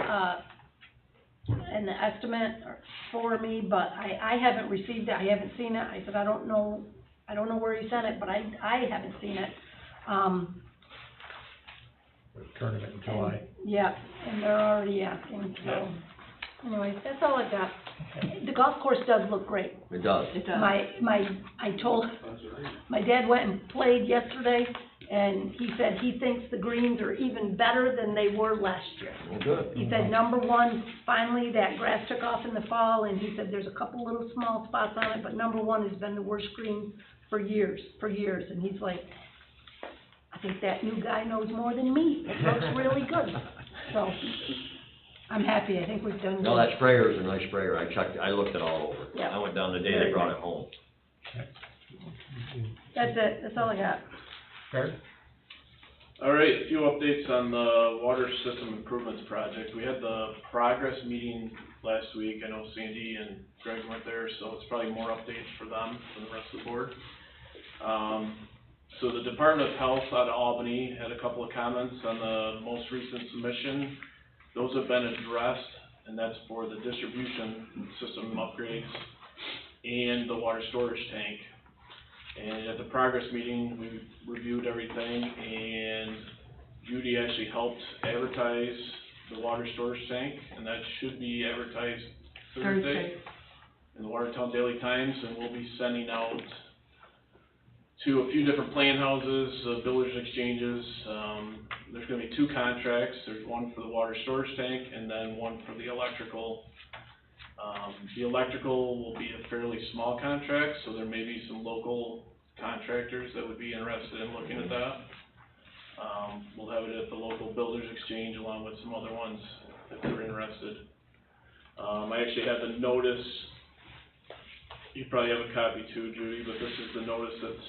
an estimate for me, but I haven't received it, I haven't seen it. I said, I don't know where he sent it, but I haven't seen it. Tournament in July. Yeah, and they're already asking, so. Anyways, that's all I got. The golf course does look great. It does. It does. My dad went and played yesterday, and he said he thinks the greens are even better than they were last year. Well, good. He said, number one, finally, that grass took off in the fall, and he said there's a couple little small spots on it, but number one has been the worst green for years, and he's like, I think that new guy knows more than me. It looks really good. So, I'm happy, I think we've done good. No, that sprayer is a nice sprayer, I checked, I looked it all over. Yeah. I went down the day they brought it home. That's it, that's all I got. Kurt? All right, a few updates on the water system improvements project. We had the progress meeting last week. I know Sandy and Greg weren't there, so it's probably more updates for them than the rest of the board. So the Department of Health out of Albany had a couple of comments on the most recent submission. Those have been addressed, and that's for the distribution system upgrades and the water storage tank. And at the progress meeting, we reviewed everything, and Judy actually helped advertise the water storage tank, and that should be advertised Thursday in the Watertown Daily Times, and we'll be sending out to a few different plan houses, builders exchanges. There's gonna be two contracts. There's one for the water storage tank and then one for the electrical. The electrical will be a fairly small contract, so there may be some local contractors that would be interested in looking at that. We'll have it at the local builders exchange along with some other ones if they're interested. I actually have the notice, you probably have a copy too, Judy, but this is the notice that's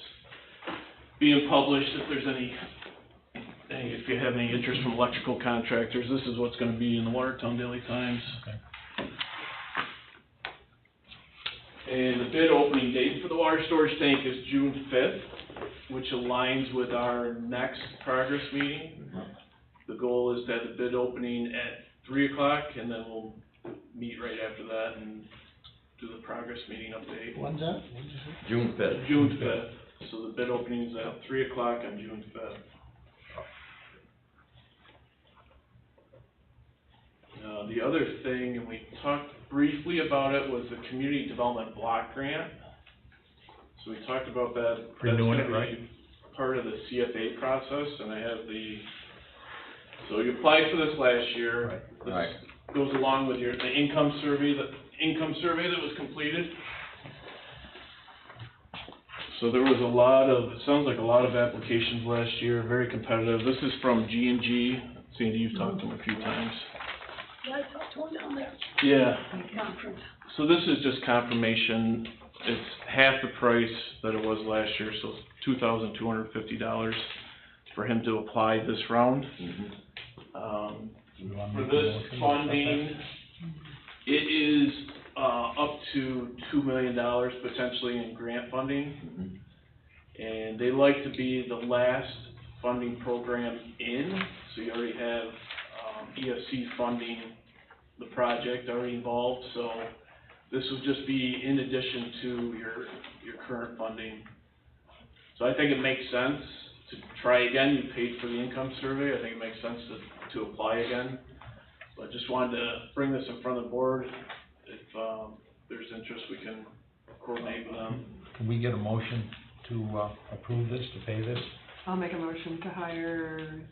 being published. If there's if you have any interest from electrical contractors, this is what's gonna be in the Watertown Daily Times. Okay. And the bid opening date for the water storage tank is June 5th, which aligns with our next progress meeting. The goal is to have the bid opening at 3 o'clock, and then we'll meet right after that and do the progress meeting update. When's that? June 5th. June 5th, so the bid opening is at 3 o'clock on June 5th. The other thing, and we talked briefly about it, was the community development block grant. So we talked about that. Renewing That's it, gonna right? be part of the CFA process, and I have so you applied for this last year. This Right. goes along with the income survey that was completed. So there was it sounds like a lot of applications last year, very competitive. This is from G&G. Sandy, you've talked to them a few times. Yeah, I talked to him down there Yeah. at the conference. So this is just confirmation. It's half the price that it was last year, so it's $2,250 for him to apply this round. Do we wanna For make a this motion to funding, it is, up to $2 million potentially in grant funding. And they like to be the last funding program in, so you already have, EFC funding the project already involved, so this would just be in addition to your current funding. So I think it makes sense to try again. You paid for the income survey. I think it makes sense to apply again. But just wanted to bring this in front of the board. If there's interest, we can coordinate with them. Can we get a motion to, approve this, to pay this? I'll make a motion to hire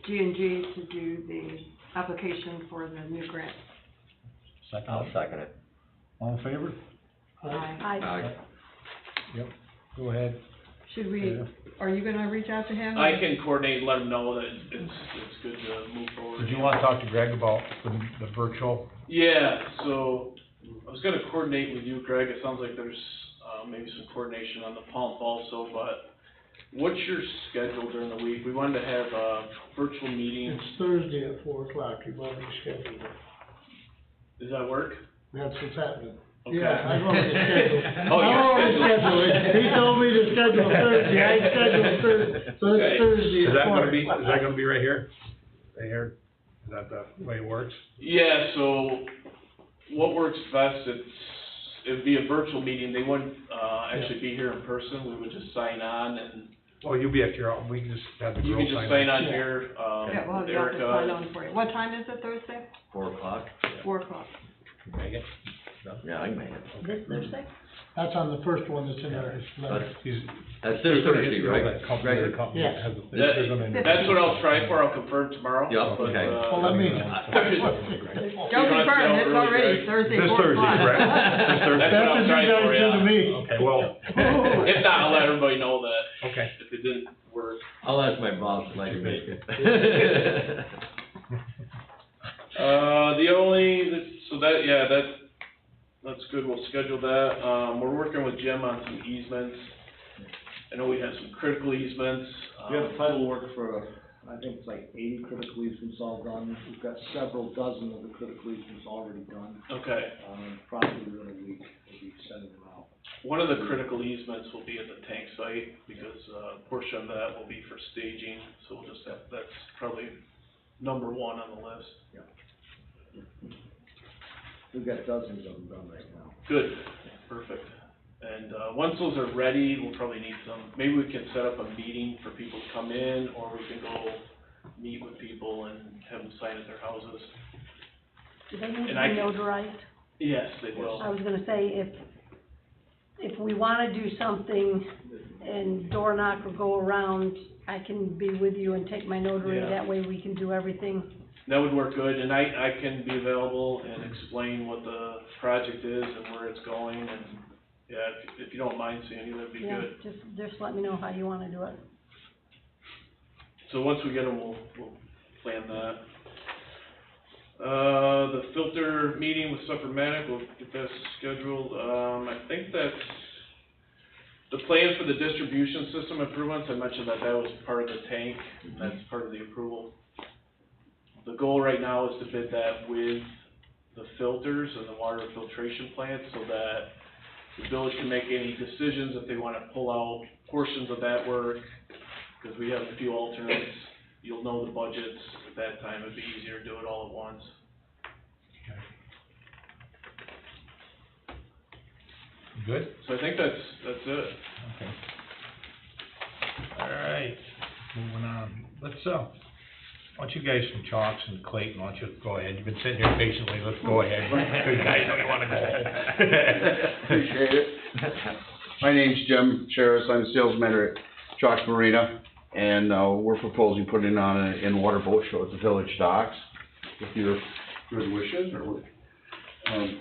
G&G to do the application for the new grant. Second? I'll second it. All in favor? Aye. Yep, go ahead. Should we, are you gonna reach out to him? I can coordinate and let him know that it's good to move forward. Did you wanna talk to Greg about the virtual? Yeah, so I was gonna coordinate with you, Greg. It sounds like there's, maybe some coordination on the pump also, but what's your schedule during the week? We wanted to have a virtual meeting. It's Thursday at 4:00, you've already scheduled it. Does that work? That's what's happening. Okay. Yeah, I've already scheduled. Oh, I've you're already scheduled. scheduled it. He told me to schedule Thursday, I scheduled Thursday, so Okay. it's Thursday Is at that 4:00. gonna be right here? Right here? Is that the way it works? Yeah, so what works best, it'd be a virtual meeting. They wouldn't, actually be here in person. We would just sign on and Oh, you'll be at your, we can just have the you girls can just sign sign on Yeah. here, Yeah, we'll have the office sign on for you. What time is it Thursday? 4:00? 4:00. Make it? Yeah, I can make it. Okay. Thursday? That's on the first one that's in our letter. He's, That's this Thursday, right? that company, Right. the company Yes. has a thing. They're gonna- that's what I'll try for. I'll confirm tomorrow. Yeah, but, okay. Well, let me. You Don't don't have to confirm, know it's early, already Greg. Thursday, This 4:00. Thursday, correct? This Thursday. That's what That's I'm what you trying guys for, do yeah. to me. Okay, well, If not, I'll let everybody know that okay. if it didn't work. I'll ask my boss if I can make it. That's good, we'll schedule that. We're working with Jim on some easements. I know we have some critical easements. We have title work for, I think it's like 80 critical easements all done. We've got several dozen of the critical easements already done. Okay, Probably within a week, we'll be sending them out. one of the critical easements will be at the tank site, because a portion of that will be for staging, so we'll just have, that's probably number one on the list. We've got dozens of them done right now. Good, perfect. And, once those are ready, we'll probably need some, maybe we can set up a meeting for people to come in, or we can go meet with people and have them sign at their houses. Do they need to be And I- notarized? Yes, they will. I was gonna say, if we wanna do something and door knock or go around, I can be with you and take my notary, Yeah. that way we can do everything. That would work good, and I can be available and explain what the project is and where it's going, and, yeah, if you don't mind, Sandy, that'd be Yeah, good. just let me know how you wanna do it. So once we get them, we'll plan that. The filter meeting with Suprematic, we'll get that scheduled. I think that's the plan for the distribution system improvements. I mentioned that was part of the tank, and that's part of the approval. The goal right now is to bid that with the filters and the water filtration plant, so that the village can make any decisions if they wanna pull out portions of that work, because we have a few alternates. You'll know the budgets at that time, it'd be easier to do it all at once. Good? So I think that's it. Okay. All right, moving on. Let's, why don't you guys from Chalks and Clayton, why don't you go ahead? You've been sitting here patiently, let's go ahead. You guys know you wanna go. Appreciate it. My name's Jim Cheris, I'm a sales manager at Chalks Marina, and, we're proposing putting on an in-water boat show at the village docks, with your good wishes, or,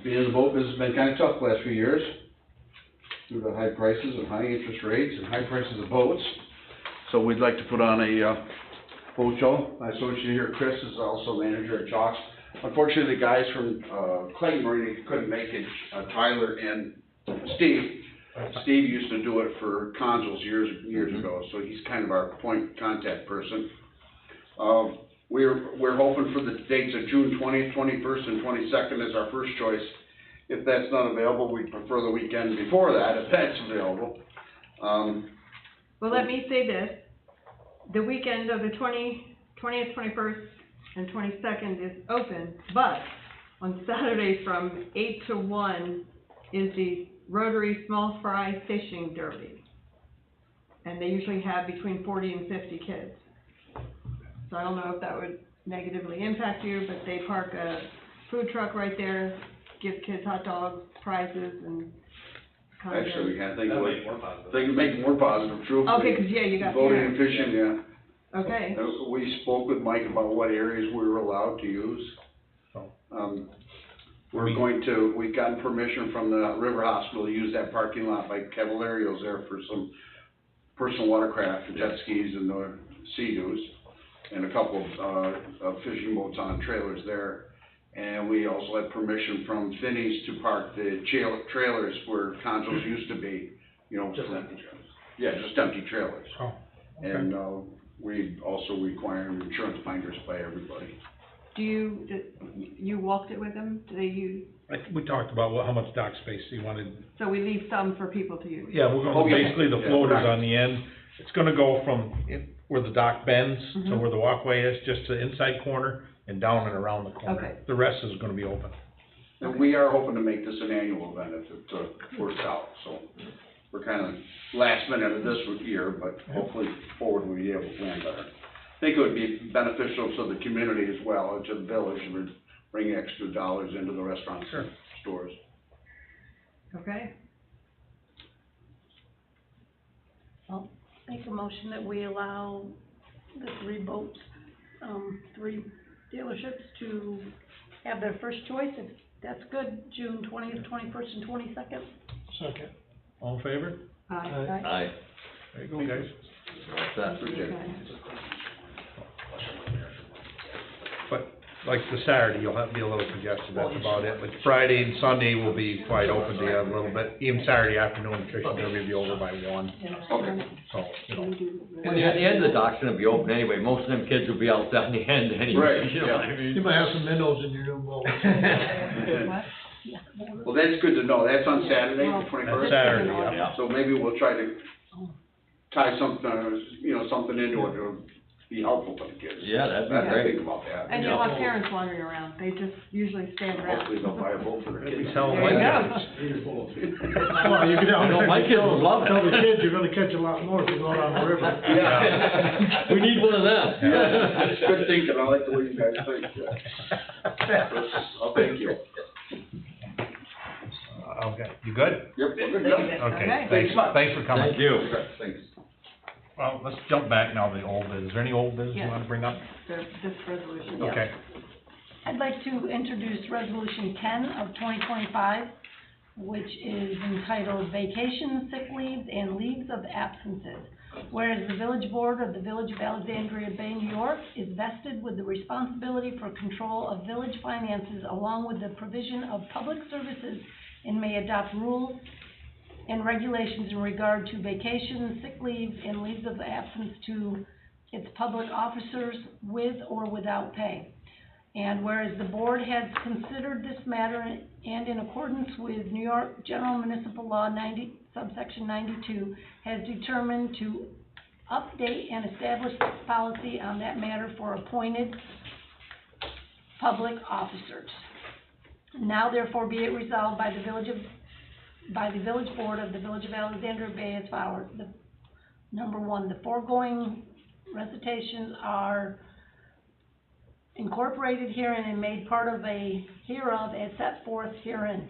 being in the boat business has been kinda tough the last few years, due to high prices and high interest rates and high prices of boats. So we'd like to put on a, boat show. My associate here, Chris, is also manager at Chalks. Unfortunately, the guys from, Clayton Marina couldn't make it, Tyler and Steve. Steve used to do it for Consuls years ago, so he's kind of our point contact person. We're hoping for the dates of June 20th, 21st, and 22nd as our first choice. If that's not available, we prefer the weekend before that, if that's available. Well, let me say this, the weekend of the 20th, 21st, and 22nd is open, but on Saturday from 8 to 1 is the Rotary Small Fry Fishing Derby. And they usually have between 40 and 50 kids. So I don't know if that would negatively impact you, but they park a food truck right there, give kids hot dogs, prizes, and kind of? Actually, I think, That makes more positive. they can make it more positive, truthfully. Okay, 'cause yeah, you got Voting parents. and fishing, yeah. Okay, We spoke with Mike about what areas we were allowed to use. So. We've gotten permission from the River Hospital to use that parking lot by Cavalarios there for some personal watercraft, jet skis and the Sea-Doos, and a couple of fishing boats on trailers there. And we also had permission from Finney's to park the trailers where condos used to be, you know. Just empty trailers. Yeah, just empty trailers. Oh, okay. And, we also require insurance binders by everybody. you walked it with them? Do they use, We talked about how much dock space you wanted. so we leave some for people to use? Yeah, we're Oh, gonna, yeah. basically the Yeah, floaters right. on the end, it's gonna go from where the dock bends to Mhm. where the walkway is, just the inside corner and down and around the corner. Okay. The rest is gonna be open. And we are hoping to make this an annual event if it works out, so we're kind of last minute of this year, but hopefully forward we'll be able to plan better. I think it would be beneficial to the community as well, and to the village, and would bring extra dollars into the restaurants and stores. Okay, I'll make a motion that we allow the three boats, three dealerships to have their first choice, if that's good, June 20th, 21st, and 22nd. Second. All in favor? Aye. Aye. There you go, guys. That's Okay. But like the Saturday, you'll have to be a little congested, that's about it. But Friday and Sunday will be quite open to you a little bit. Even Saturday afternoon, fishing will be over by 1, Okay. so, you know. And the end of the dock's gonna be open anyway, most of them kids will be out down the end anyway, Right, you know what I mean? You might have some minnows in your new boat. What? Well, that's good to know, that's on Saturday, the That's 21st? Saturday, yeah. So maybe we'll try to tie something, something into it to be helpful for the kids. Yeah, that'd be I great. think about that. and you'll have parents wandering around, they just usually stand around. Hopefully they'll buy a boat for the Maybe kids. tell them. There you go. Well, you could, I know my kids would love tell the it. kids you're gonna catch a lot more if you go down the river. Yeah. We need one of them. That's good thinking, I like the way you guys think, yeah. Oh, thank you. Okay, you good? Yep, we're good, yeah. Okay, Thanks a lot. thanks for coming. Thank you. Thanks. Well, let's jump back now to the old business. Is there any old business you Yes. wanna bring up? This resolution. Okay. I'd like to introduce Resolution 10 of 2025, which is entitled Vacation, Sick Leaves, and Leaves of Absences. Whereas the Village Board of the Village of Alexandria Bay, New York, is vested with the responsibility for control of village finances along with the provision of public services, and may adopt rules and regulations in regard to vacation, sick leaves, and leaves of absence to its public officers with or without pay. And whereas the board has considered this matter and in accordance with New York General Municipal Law 90, subsection 92, has determined to update and establish this policy on that matter for appointed public officers. Now therefore be it resolved by the Village Board of the Village of Alexandria Bay as follows. Number one, the foregoing recitations are incorporated herein and made part of hereof as set forth herein.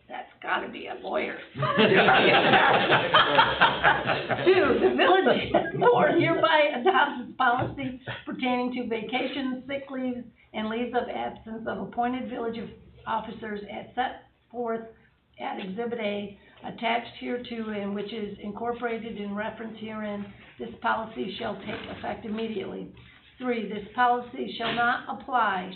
That's gotta be a lawyer. 2, the village board hereby adopts its policy pertaining to vacations, sick leaves, and leaves of absence of appointed village officers as set forth at Exhibit A, attached hereto, and which is incorporated in reference herein. This policy shall take effect immediately. 3, this policy shall not apply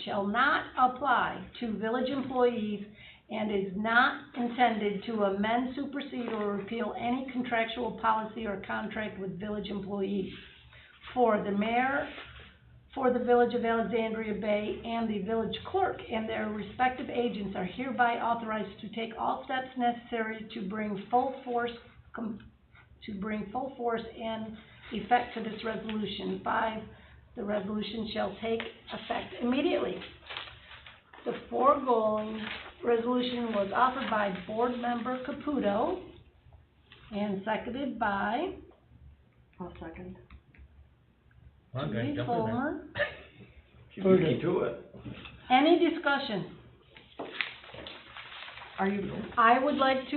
to village employees and is not intended to amend, supersede, or repeal any contractual policy or contract with village employees. 4, the mayor for the Village of Alexandria Bay and the village clerk and their respective agents are hereby authorized to take all steps necessary to bring full force and effect to this resolution. 5, the resolution shall take effect immediately. The foregoing resolution was offered by Board Member Caputo and seconded by I'll second. Okay, Judy jump in there. Fulmer. Keep to it. Any discussion? are you, I would like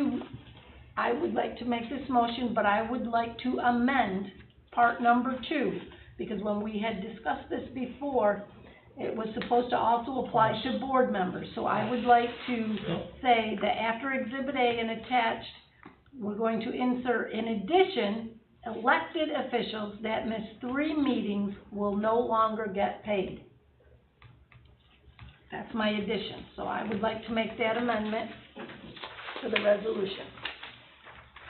to make this motion, but I would like to amend part number 2, because when we had discussed this before, it was supposed to also apply to board members. So I would like to say that after Exhibit A and attached, we're going to insert, in addition, elected officials that miss 3 meetings will no longer get paid. That's my addition, so I would like to make that amendment to the resolution.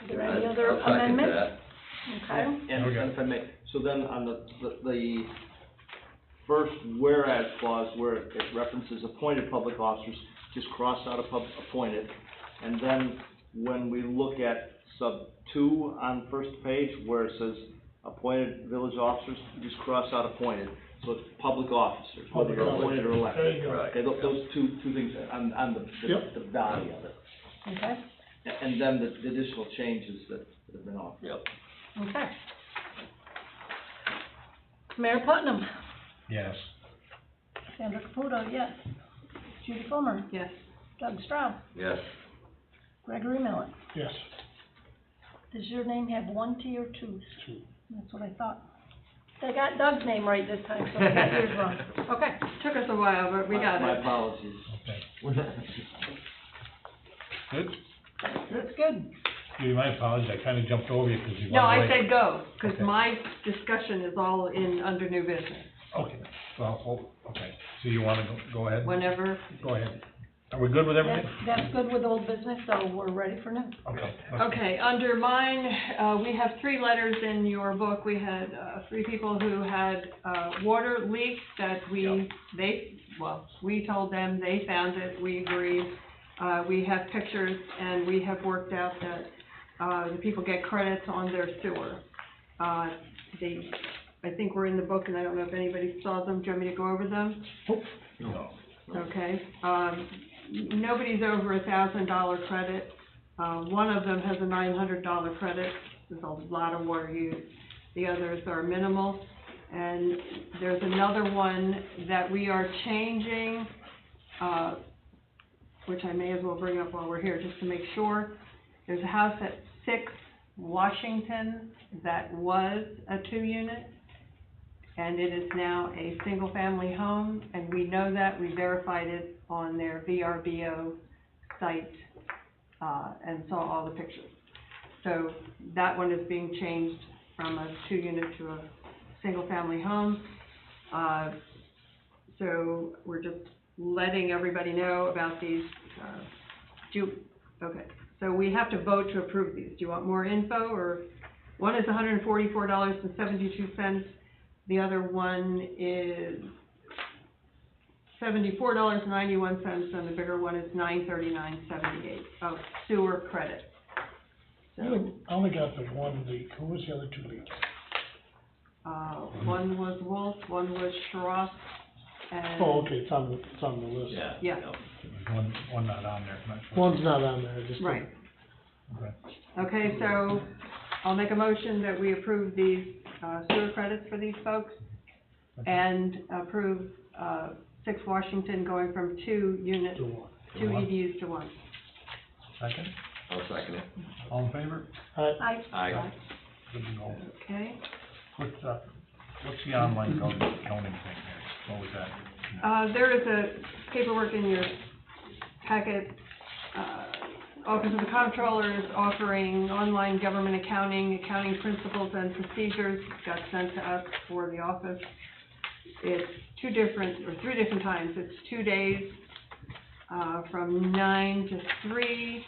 Are there any other I'll second amendments? that. Okay, And if I may, so then on the first whereas clause where it references appointed public officers, just cross out appointed. And then when we look at sub 2 on first page where it says appointed village officers, just cross out appointed. So it's public officers, whether you're appointed or elected. There you go. Right. Okay, those two things on the body of it. okay, And then the additional changes that have been offered. Yep. okay. Mayor Putnam, Yes. Sandra Caputo, yes. Judy Fulmer, yes. Doug Strauss, Yes. Gregory Millet. Yes. Does your name have 1 T or 2? 2. That's what I thought. I got Doug's name right this time, so I got yours wrong. Okay, Took us a while, but we got My it. apologies. Okay. Good. that's good. Give you my apologies, I kinda jumped over you because you No, I wanted to said go, cause Okay. my discussion is all in, under new business, Okay, well, okay, so you wanna go ahead? whenever. Go ahead. Are we good with everything? That's good with old business, so we're ready for new. Okay. Okay, under mine, we have 3 letters in your book. We had, 3 people who had, water leaks that we told them, they found it, we agreed. We have pictures, and we have worked out that, the people get credits on their sewer. I think we're in the book, and I don't know if anybody saw them. Do you want me to go over them? No. Okay, nobody's over $1,000 credit. One of them has a $900 credit. There's a lot of water used. The others are minimal. And there's another one that we are changing, which I may as well bring up while we're here, just to make sure. There's a house at 6 Washington that was a 2-unit. And it is now a single-family home, and we know that, we verified it on their VRBO site, and saw all the pictures. So that one is being changed from a 2-unit to a single-family home. So we're just letting everybody know about these, okay. So we have to vote to approve these. Do you want more info, or, one is $144.72. The other one is $74.91, and the bigger one is $939.78 of sewer credit. I only got the 1 leak. Who was the other 2 leaks? One was Wolf, one was Shroff, and. Oh, okay, it's on the list. Yeah. Yeah. Yep. One not on there, not sure. One's not on there, just. Right. Okay. Okay, so I'll make a motion that we approve these, sewer credits for these folks, and approve, 6 Washington going from 2 units, To 1. 2 EDUs to 1. Second, I'll second it. all in favor? I, Aye. Good to go. Okay, What's the online counting thing there? What was that? there is a paperwork in your packet. Office of the Comptroller is offering online government accounting principles and procedures. It got sent to us for the office. It's 3 different times. It's 2 days, from 9 to 3.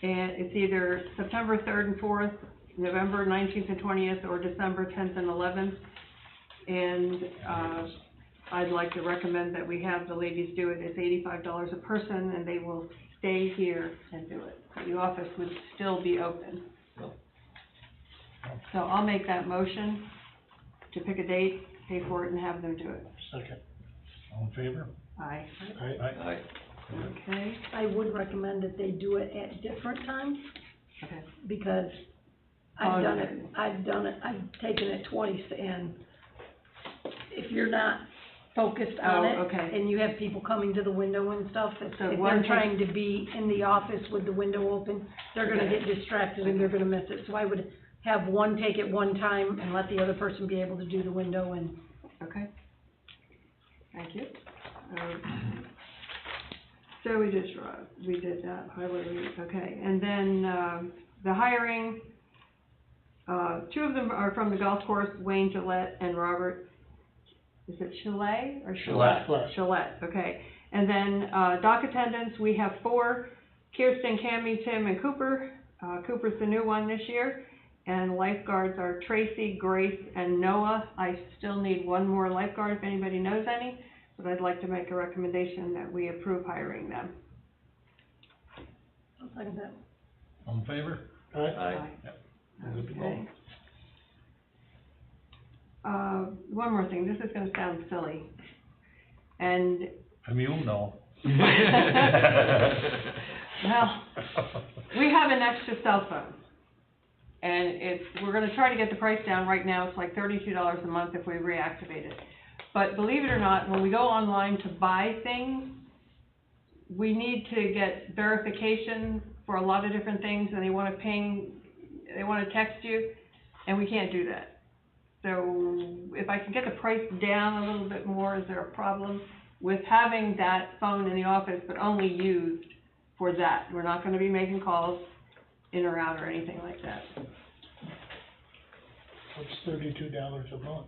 And it's either September 3rd and 4th, November 19th and 20th, or December 10th and 11th. And, I'd like to recommend that we have the ladies do it. It's $85 a person, and they will stay here and do it. The office would still be open. So I'll make that motion to pick a date, pay for it, and have them do it. Second. All in favor? Aye. Aye. Aye. Okay, I would recommend that they do it at different times, okay. because I've done it, I've taken it twice, and if you're not focused on it. Oh, okay. And you have people coming to the window and stuff, if So they're one trying to be in the office with the window open, they're gonna get distracted and they're gonna miss it. So I would have one take it one time and let the other person be able to do the window and. Okay. Thank you. So we did that, highway, okay, and then, the hiring, two of them are from the golf course, Wayne Gillette and Robert, is it Chalet or Gillette? Gillette, okay. And then, dock attendants, we have 4, Kirsten, Cammy, Tim, and Cooper. Cooper's the new one this year. And lifeguards are Tracy, Grace, and Noah. I still need one more lifeguard if anybody knows any, but I'd like to make a recommendation that we approve hiring them. I'll second that. All in favor? Aye. Okay. One more thing, this is gonna sound silly, and, From you, no. well, we have an extra cell phone. And we're gonna try to get the price down. Right now, it's like $32 a month if we reactivate it. But believe it or not, when we go online to buy things, we need to get verification for a lot of different things, and they wanna text you, and we can't do that. So if I can get the price down a little bit more, is there a problem with having that phone in the office, but only used for that? We're not gonna be making calls in or out or anything like that. It's $32 a month.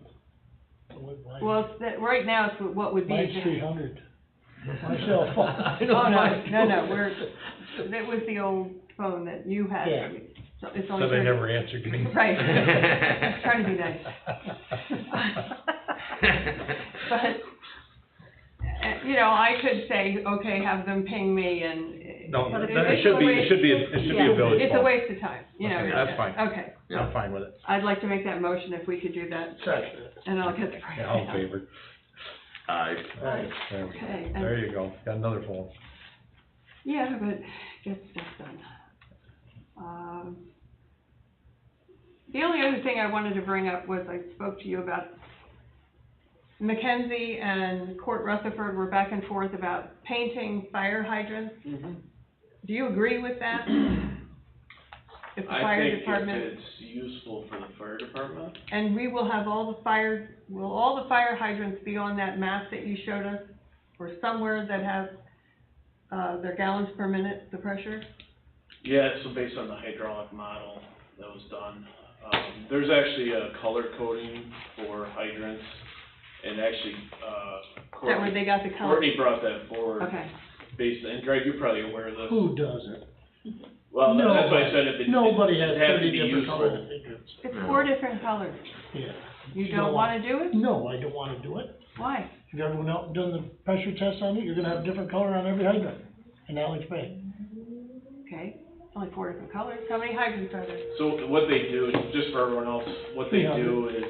Well, right now, it's what would be. Mine's $300. My cell phone. Oh, no, that was the old phone that you had. Yeah. So it's only. So they never answered me. Right. Trying to be nice. But, I could say, okay, have them ping me and. No, but it should be a village It's a phone. waste of time, Okay, that's fine. Okay. I'm fine with it. I'd like to make that motion if we could do that, and I'll get the price. Yeah, all in favor? Aye. Okay, and- There you go, got another phone. Yeah, but get stuff done. The only other thing I wanted to bring up was I spoke to you about Mackenzie and Court Rutherford were back and forth about painting fire hydrants. Mm-hmm. Do you agree with that? If the fire department. I think if it's useful for the fire department. And we will have all the fire hydrants be on that map that you showed us? Or somewhere that has, their gallons per minute, the pressure? Yeah, so based on the hydraulic model that was done, there's actually a color coding for hydrants, and actually, Is that where they got the color? Courtney brought that forward. Okay. And Greg, you're probably aware of this. Who doesn't? Well, that's why I said it Nobody has it has to 30 be different useful. colored hydrants. It's 4 different colors. Yeah. You don't wanna do it? No, I don't wanna do it. Why? Have you ever went out and done the pressure test on it? You're gonna have a different color on every hydrant in Alex Bay. Okay, only 4 different colors. How many hydrants are there? So what they do, just for everyone else, what they do is,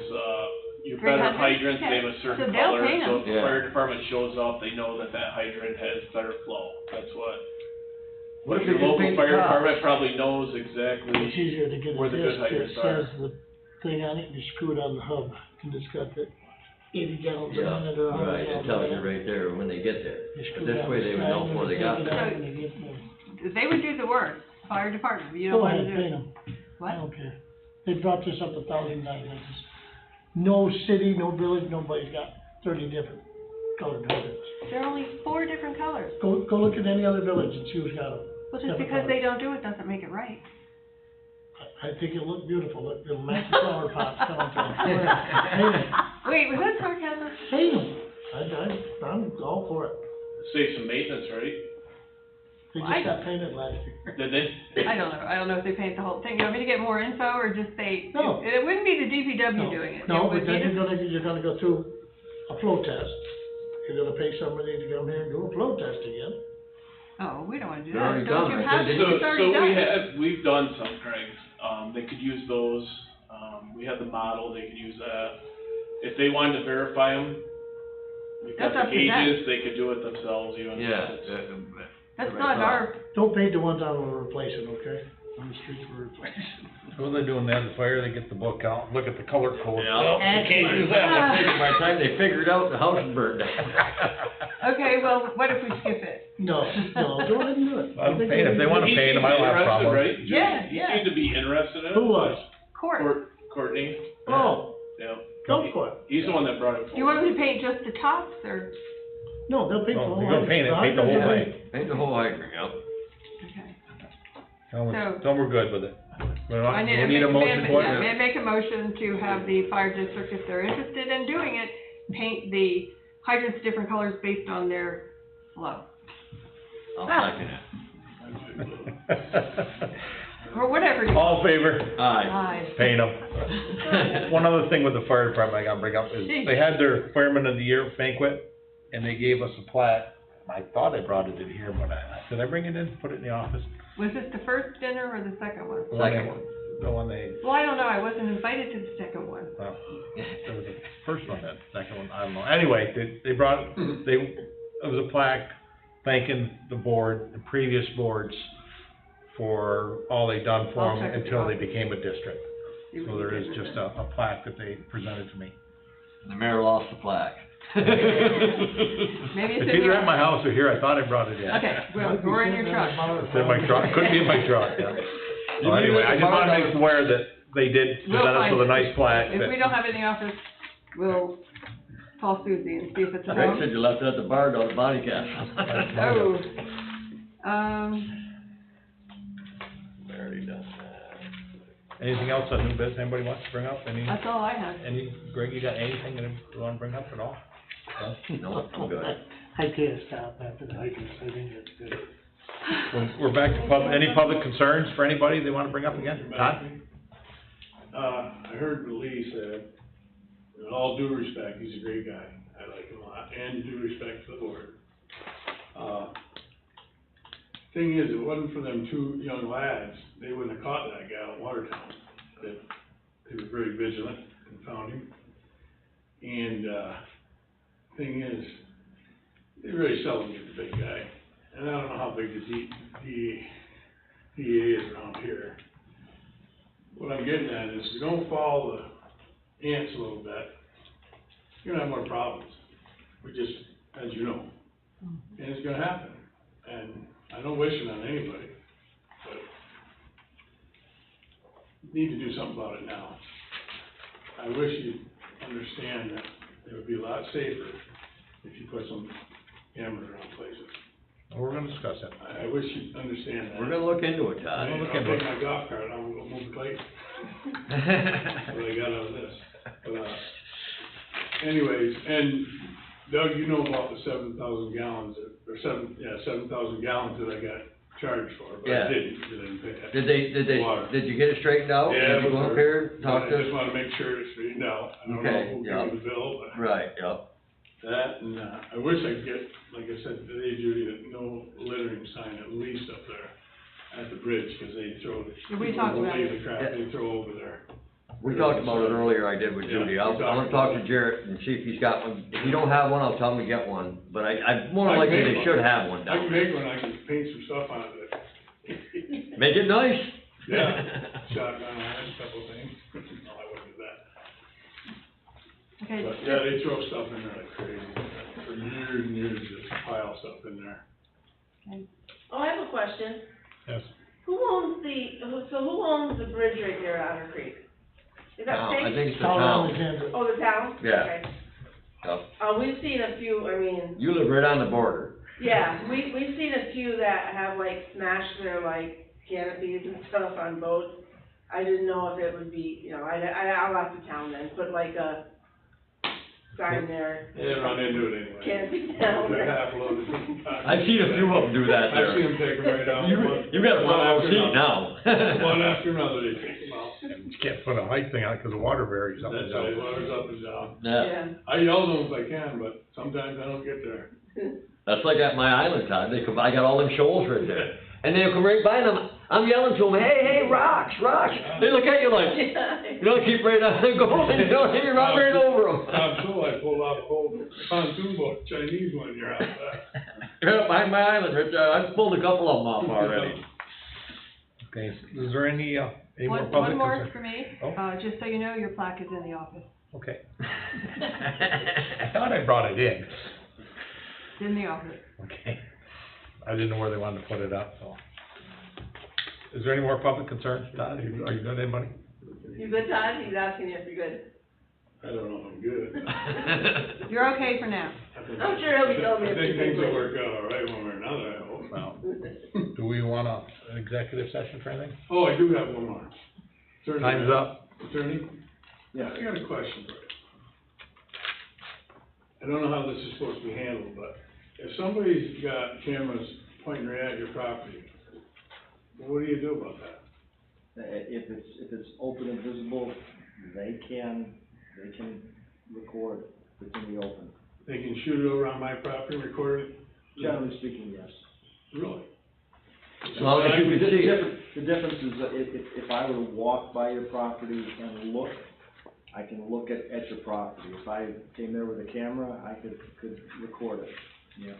your better 300? hydrants, they have a So certain they'll color, paint so if 'em. the fire department shows up, they know that that hydrant has better flow, that's what. What if Your they just local paint the fire top? department probably knows exactly. It's easier to get a Where the good disc that hydrants says are. the thing on it, and you screw it on the hub, and it's got the 80 gallons a Yeah, minute or 100 right, it gallons a tells you minute. right there when they get there. You screw This down way the they would know side, before and they you got take it there. out when you get there. They would do the work, fire department, but you don't Go wanna ahead, do paint it. 'em. I What? don't care. They brought this up 1,000 times. No city, no village, nobody's got 30 different colored hydrants. There are only 4 different colors. Go look at any other village and see who's got them. Well, just because they don't do it doesn't make it right. I think it'll look beautiful, it'll match the flower pots coming from. Wait, was that sarcasm? Paint them. I'm all for it. Save some maintenance, right? They I- just got painted last year. Did they? I don't know if they paint the whole thing. You want me to get more info or just say? No. It wouldn't be the DPW doing it. No, It but would then be the- you're gonna go through a flow test. You're gonna pay somebody to come here and do a flow test again. Oh, we don't wanna do They're already that. Don't done, you I have said to? they- It's already done. We've done some, Craig, they could use those, we have the model, they could use that. If they wanted to verify them, we've got That's the up to them. gauges, they could do it themselves even. Yeah. That's not our, Don't paint the ones I'm replacing, okay? on the streets were replaced. What do they do when they have the fire? They get the book out, look at the color code. Yeah, you can't use that one. By the time they figured out, the house is burned down. Okay, well, what if we skip it? No, go ahead and do it. Let them paint, if they wanna paint them, I don't have a problem. Right? Yeah, You yeah. seem to be interested in it. Who was? Court. Courtney, Oh, yeah. go for it. He's the one that brought it Do you want forward. them to paint just the tops, or? No, they'll paint the No, whole. if you're gonna paint it, paint the whole thing. Paint the whole hydrant, yep. Okay. Tell them, So- tell them we're good with it. I need We to need make a motion for yeah, it? may I make a motion to have the fire district, if they're interested in doing it, paint the hydrants different colors based on their flow. I'll second it. Or whatever it is. All in favor? Aye. Aye. Paint them. One other thing with the fire department I gotta bring up is, they had their Fireman of the Year banquet, and they gave us a plaque. I thought I brought it in here, but did I bring it in, put it in the office? Was this the first dinner or the second one? Second one. The one they, Well, I don't know, I wasn't invited to the second one. well, there was a first one, then, second one, I don't know. Anyway, they brought, it was a plaque thanking the board, the previous boards, for all they done for I'll them check it until out. they became a district. See what So you there did is with just it. a plaque that they presented to me. The mayor lost the plaque. Maybe it's It's in either your. at my house or here, I thought I brought it in. Okay, well, or in your truck. It's in my truck, could be in my truck, yeah. So anyway, I just wanna make them aware that they did We'll present us find with a it. nice plaque. If that- we don't have it in the office, we'll call Susie and see if it's at Greg home. said you left it at the bar down at Bonnie Castle. Oh, We already done that. Anything else on new business anybody wants to bring up? that's all I have. Greg, you got anything that you wanna bring up at all? No, I'm good. I can't stop after the hikers, I think it's good. We're back to any public concerns for anybody they wanna bring up again? Todd? I heard Lee said, with all due respect, he's a great guy, I like him a lot, and due respect to the board. Thing is, it wasn't for them two young lads, they wouldn't have caught that guy in Watertown. They were very vigilant and found him. And, thing is, they really seldom get the big guy, and I don't know how big the DA is around here. What I'm getting at is, if you don't follow the ants a little bit, you're gonna have more problems. We just, as you know, and it's gonna happen. And I don't wish it on anybody, but need to do something about it now. I wish you'd understand that it would be a lot safer if you put some cameras around places. We're gonna discuss it. I wish you'd understand that. We're gonna look into it, Todd. We'll look I'll into it. take my golf cart, I'm gonna move the plate. What I got out of this. But, anyways, and Doug, you know about the 7,000 gallons, or 7,000 gallons that I got charged for, but Yeah. I didn't pay. Did you get it straightened out? Yeah, Did you go up here, and talk I to? just wanna make sure it's straightened out. I don't know Okay, who yeah. gave me the bill, but Right, yep. that, and, I wish I could get, like I said today, Judy, that no littering sign at least up there at the bridge, cause they throw, We talked about leave it. the crap they throw over there. We talked about it earlier, I did with Yeah, Judy. we I'm talked gonna talk about to it. Jarrett and see if he's got one. If you don't have one, I'll tell him to get one, but I more I can likely make they one. should have one I down can there. make one, I can paint some stuff on it. Make it nice. Yeah, shotgun on it, a couple things. No, I wouldn't do that. Okay, But, yeah, they throw stuff in there like crazy. For years and years, just pile stuff in there. Oh, I have a question. Yes. Who owns who owns the bridge right there at Otter Creek? Is that Now, state? I think it's the Town town. Alexandria. Oh, the town? Yeah. Okay. Yep. We've seen a few, I mean, You live right on the border. yeah, we've seen a few that have like smashed their like canopies and stuff on boats. I didn't know if it would be, you know, I'll ask the town then, put like a sign there. They run into it anyway. Canopy down. They're half loaded. I've seen a few of them do that there. I've seen them take them right down. You got a front row One after seat another. now. One after another, they take them out. You can't put a height thing on it, cause the water varies up and That's right, down. water's up and down. Yeah, I yell to them if I can, but sometimes I don't get there. that's like at my island, Todd. They come, I got all them shoals right there. And they'll come right by and I'm yelling to them, hey, rocks, rocks. They look at you like, you don't keep right on going, you don't, you run right over them. Tom Sewell, I pulled off a whole pontoon boat, Chinese one, you're out there. Right up behind my island, right there. I've pulled a couple of them off already. Okay, is there any more One public more concern? for me, Oh. just so you know, your plaque is in the office, Okay. I thought I brought it in. it's in the office. Okay. I didn't know where they wanted to put it up, so. Is there any more public concerns? Todd, are you good, anybody? You good, Todd? He's asking you if you're good. I don't know if I'm good. You're okay for now. I'm sure he'll be telling me I if think you're things will good. work out all right one way or another, I hope. Well, do we want an executive session for anything? Oh, I do have one more. Attorney, Time's up. Attorney? Yeah. I got a question for you. I don't know how this is supposed to be handled, but if somebody's got cameras pointing right at your property, what do you do about that? If it's open and visible, they can record it, if it's in the open. They can shoot it around my property and record it? Generally speaking, yes. Really? As long as you can see it. The difference is that if I were to walk by your property and look, I can look at your property. If I came there with a camera, I could record it, yeah.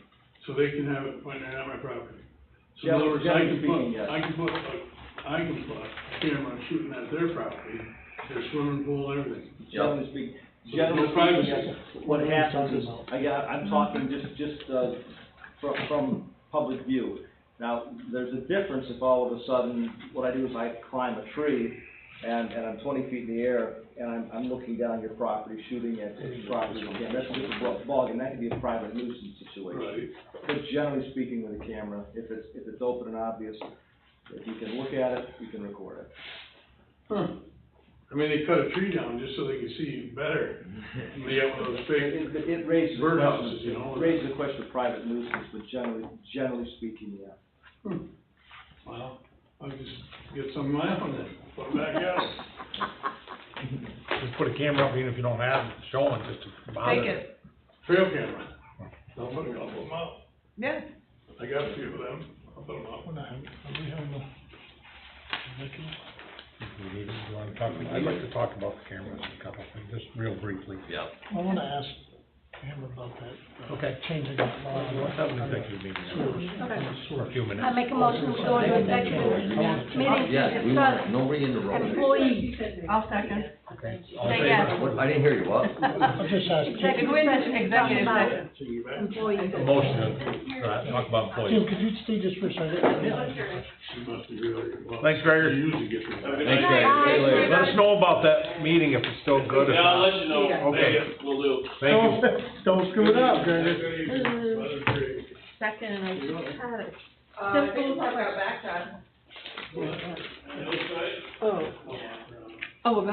So they can have it pointing at my property? So in other words, I can put a camera shooting at their property, their swimming pool, everything. Generally speaking, So there's no privacy. what happens is, I'm talking just from public view. Now, there's a difference if all of a sudden, what I do is I climb a tree, and I'm 20 feet in the air, and I'm looking down your property, shooting at your property again. That's just a ball, and that could be a private nuisance situation. Right. But generally speaking with a camera, if it's open and obvious, if you can look at it, you can record it. Huh. I mean, they cut a tree down just so they can see better. They have one of those big It raises the birdhouses, question, you know? it raises the question of private nuisance, but generally speaking, yeah. Well, I'll just get some of my own then, put them back out. Just put a camera up, even if you don't have it showing, just to bother. Take it, Trail camera. I'll put them out. yeah. I got a few of them. I'll put them out. Are we having a executive? You wanna talk, I'd like to talk about the cameras, a couple things, just real briefly. Yeah. I wanna ask him about that. Okay. Changing that law. Let's have an executive meeting for a few minutes. I make a motion to go into executive meeting Yes, to we discuss want, no re-enrollment. employees. I'll second. Okay. Say yes. I didn't hear you, what? I'm just asking. To go into executive session. Employees. A motion, talk about Tim, employees. could you stay just for a second? She must be really, well. Thanks, Gregor. She usually gets me. Thanks, Greg. See you later. Let us know about that meeting, if it's still good or Yeah, I'll not. let you know. Okay. Will do. Thank you. Don't screw it up, Gregor. Second, and I just had it. I think I got back, Todd. Oh, about